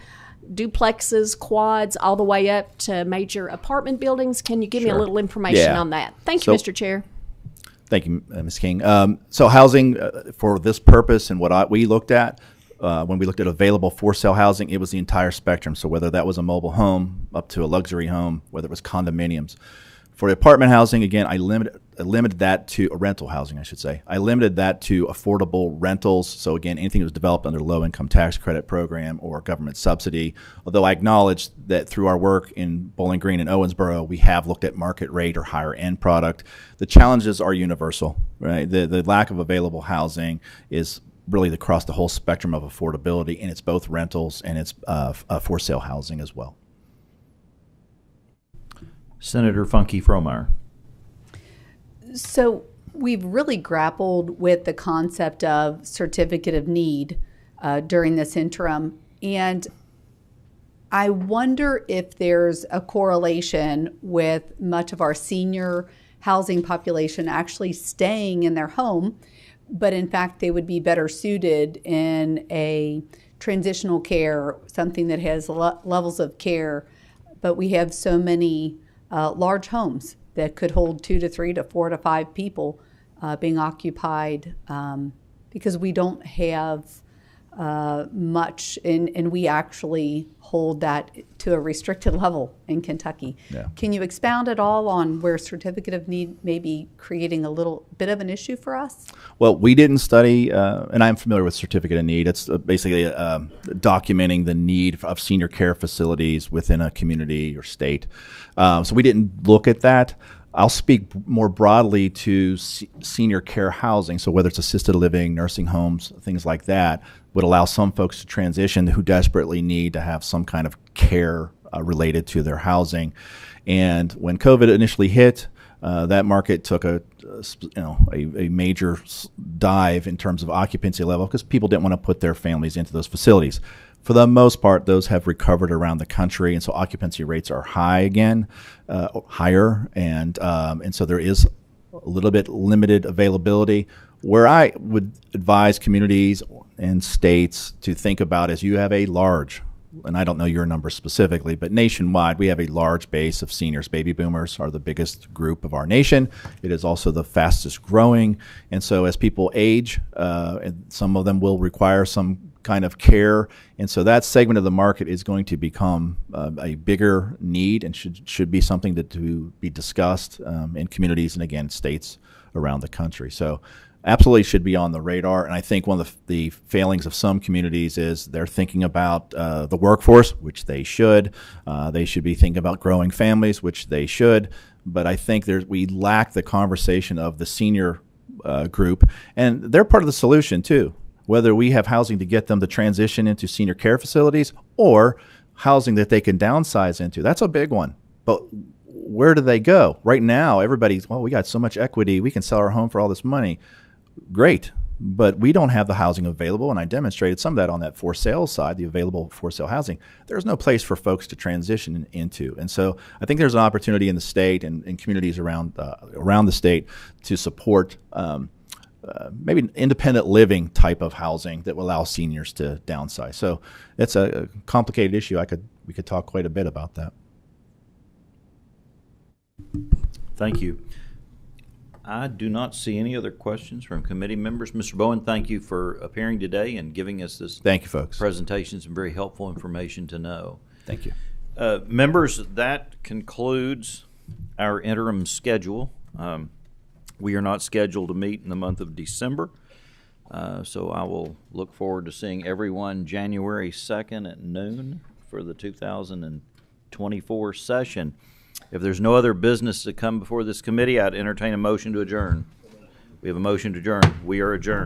duplexes, quads, all the way up to major apartment buildings? Can you give me a little information on that? Thank you, Mr. Chair. Thank you, Ms. King. So housing for this purpose and what we looked at, when we looked at available for sale housing, it was the entire spectrum. So whether that was a mobile home up to a luxury home, whether it was condominiums. For the apartment housing, again, I limited that to rental housing, I should say. I limited that to affordable rentals. So again, anything that was developed under low-income tax credit program or government subsidy. Although I acknowledge that through our work in Bowling Green and Owensboro, we have looked at market rate or higher end product. The challenges are universal, right? The lack of available housing is really across the whole spectrum of affordability, and it's both rentals and it's for sale housing as well. Senator Funky Fromeyer. So we've really grappled with the concept of certificate of need during this interim, and I wonder if there's a correlation with much of our senior housing population actually staying in their home, but in fact they would be better suited in a transitional care, something that has levels of care. But we have so many large homes that could hold 2 to 3 to 4 to 5 people being occupied because we don't have much, and we actually hold that to a restricted level in Kentucky. Yeah. Can you expound at all on where certificate of need may be creating a little bit of an issue for us? Well, we didn't study, and I'm familiar with certificate of need. It's basically documenting the need of senior care facilities within a community or state. So we didn't look at that. I'll speak more broadly to senior care housing. So whether it's assisted living, nursing homes, things like that, would allow some folks to transition who desperately need to have some kind of care related to their housing. And when COVID initially hit, that market took a major dive in terms of occupancy level because people didn't want to put their families into those facilities. For the most part, those have recovered around the country, and so occupancy rates are high again, higher, and so there is a little bit limited availability. Where I would advise communities and states to think about is you have a large, and I don't know your number specifically, but nationwide we have a large base of seniors. Baby boomers are the biggest group of our nation. It is also the fastest growing, and so as people age, and some of them will require some kind of care, and so that segment of the market is going to become a bigger need and should be something to be discussed in communities and again states around the country. So absolutely should be on the radar, and I think one of the failings of some communities is they're thinking about the workforce, which they should. They should be thinking about growing families, which they should, but I think we lack the conversation of the senior group, and they're part of the solution too. Whether we have housing to get them to transition into senior care facilities or housing that they can downsize into, that's a big one. But where do they go? Right now, everybody's, well, we got so much equity, we can sell our home for all this money. Great, but we don't have the housing available, and I demonstrated some of that on that for sale side, the available for sale housing. There's no place for folks to transition into. And so I think there's an opportunity in the state and communities around the state to support maybe an independent living type of housing that will allow seniors to downsize. So it's a complicated issue. We could talk quite a bit about that. Thank you. I do not see any other questions from committee members. Mr. Bowen, thank you for appearing today and giving us this Thank you, folks. presentation. Some very helpful information to know. Thank you. Members, that concludes our interim schedule. We are not scheduled to meet in the month of December, so I will look forward to seeing everyone January 2nd at noon for the 2024 session. If there's no other business to come before this committee, I'd entertain a motion to adjourn. We have a motion to adjourn. We are adjourned.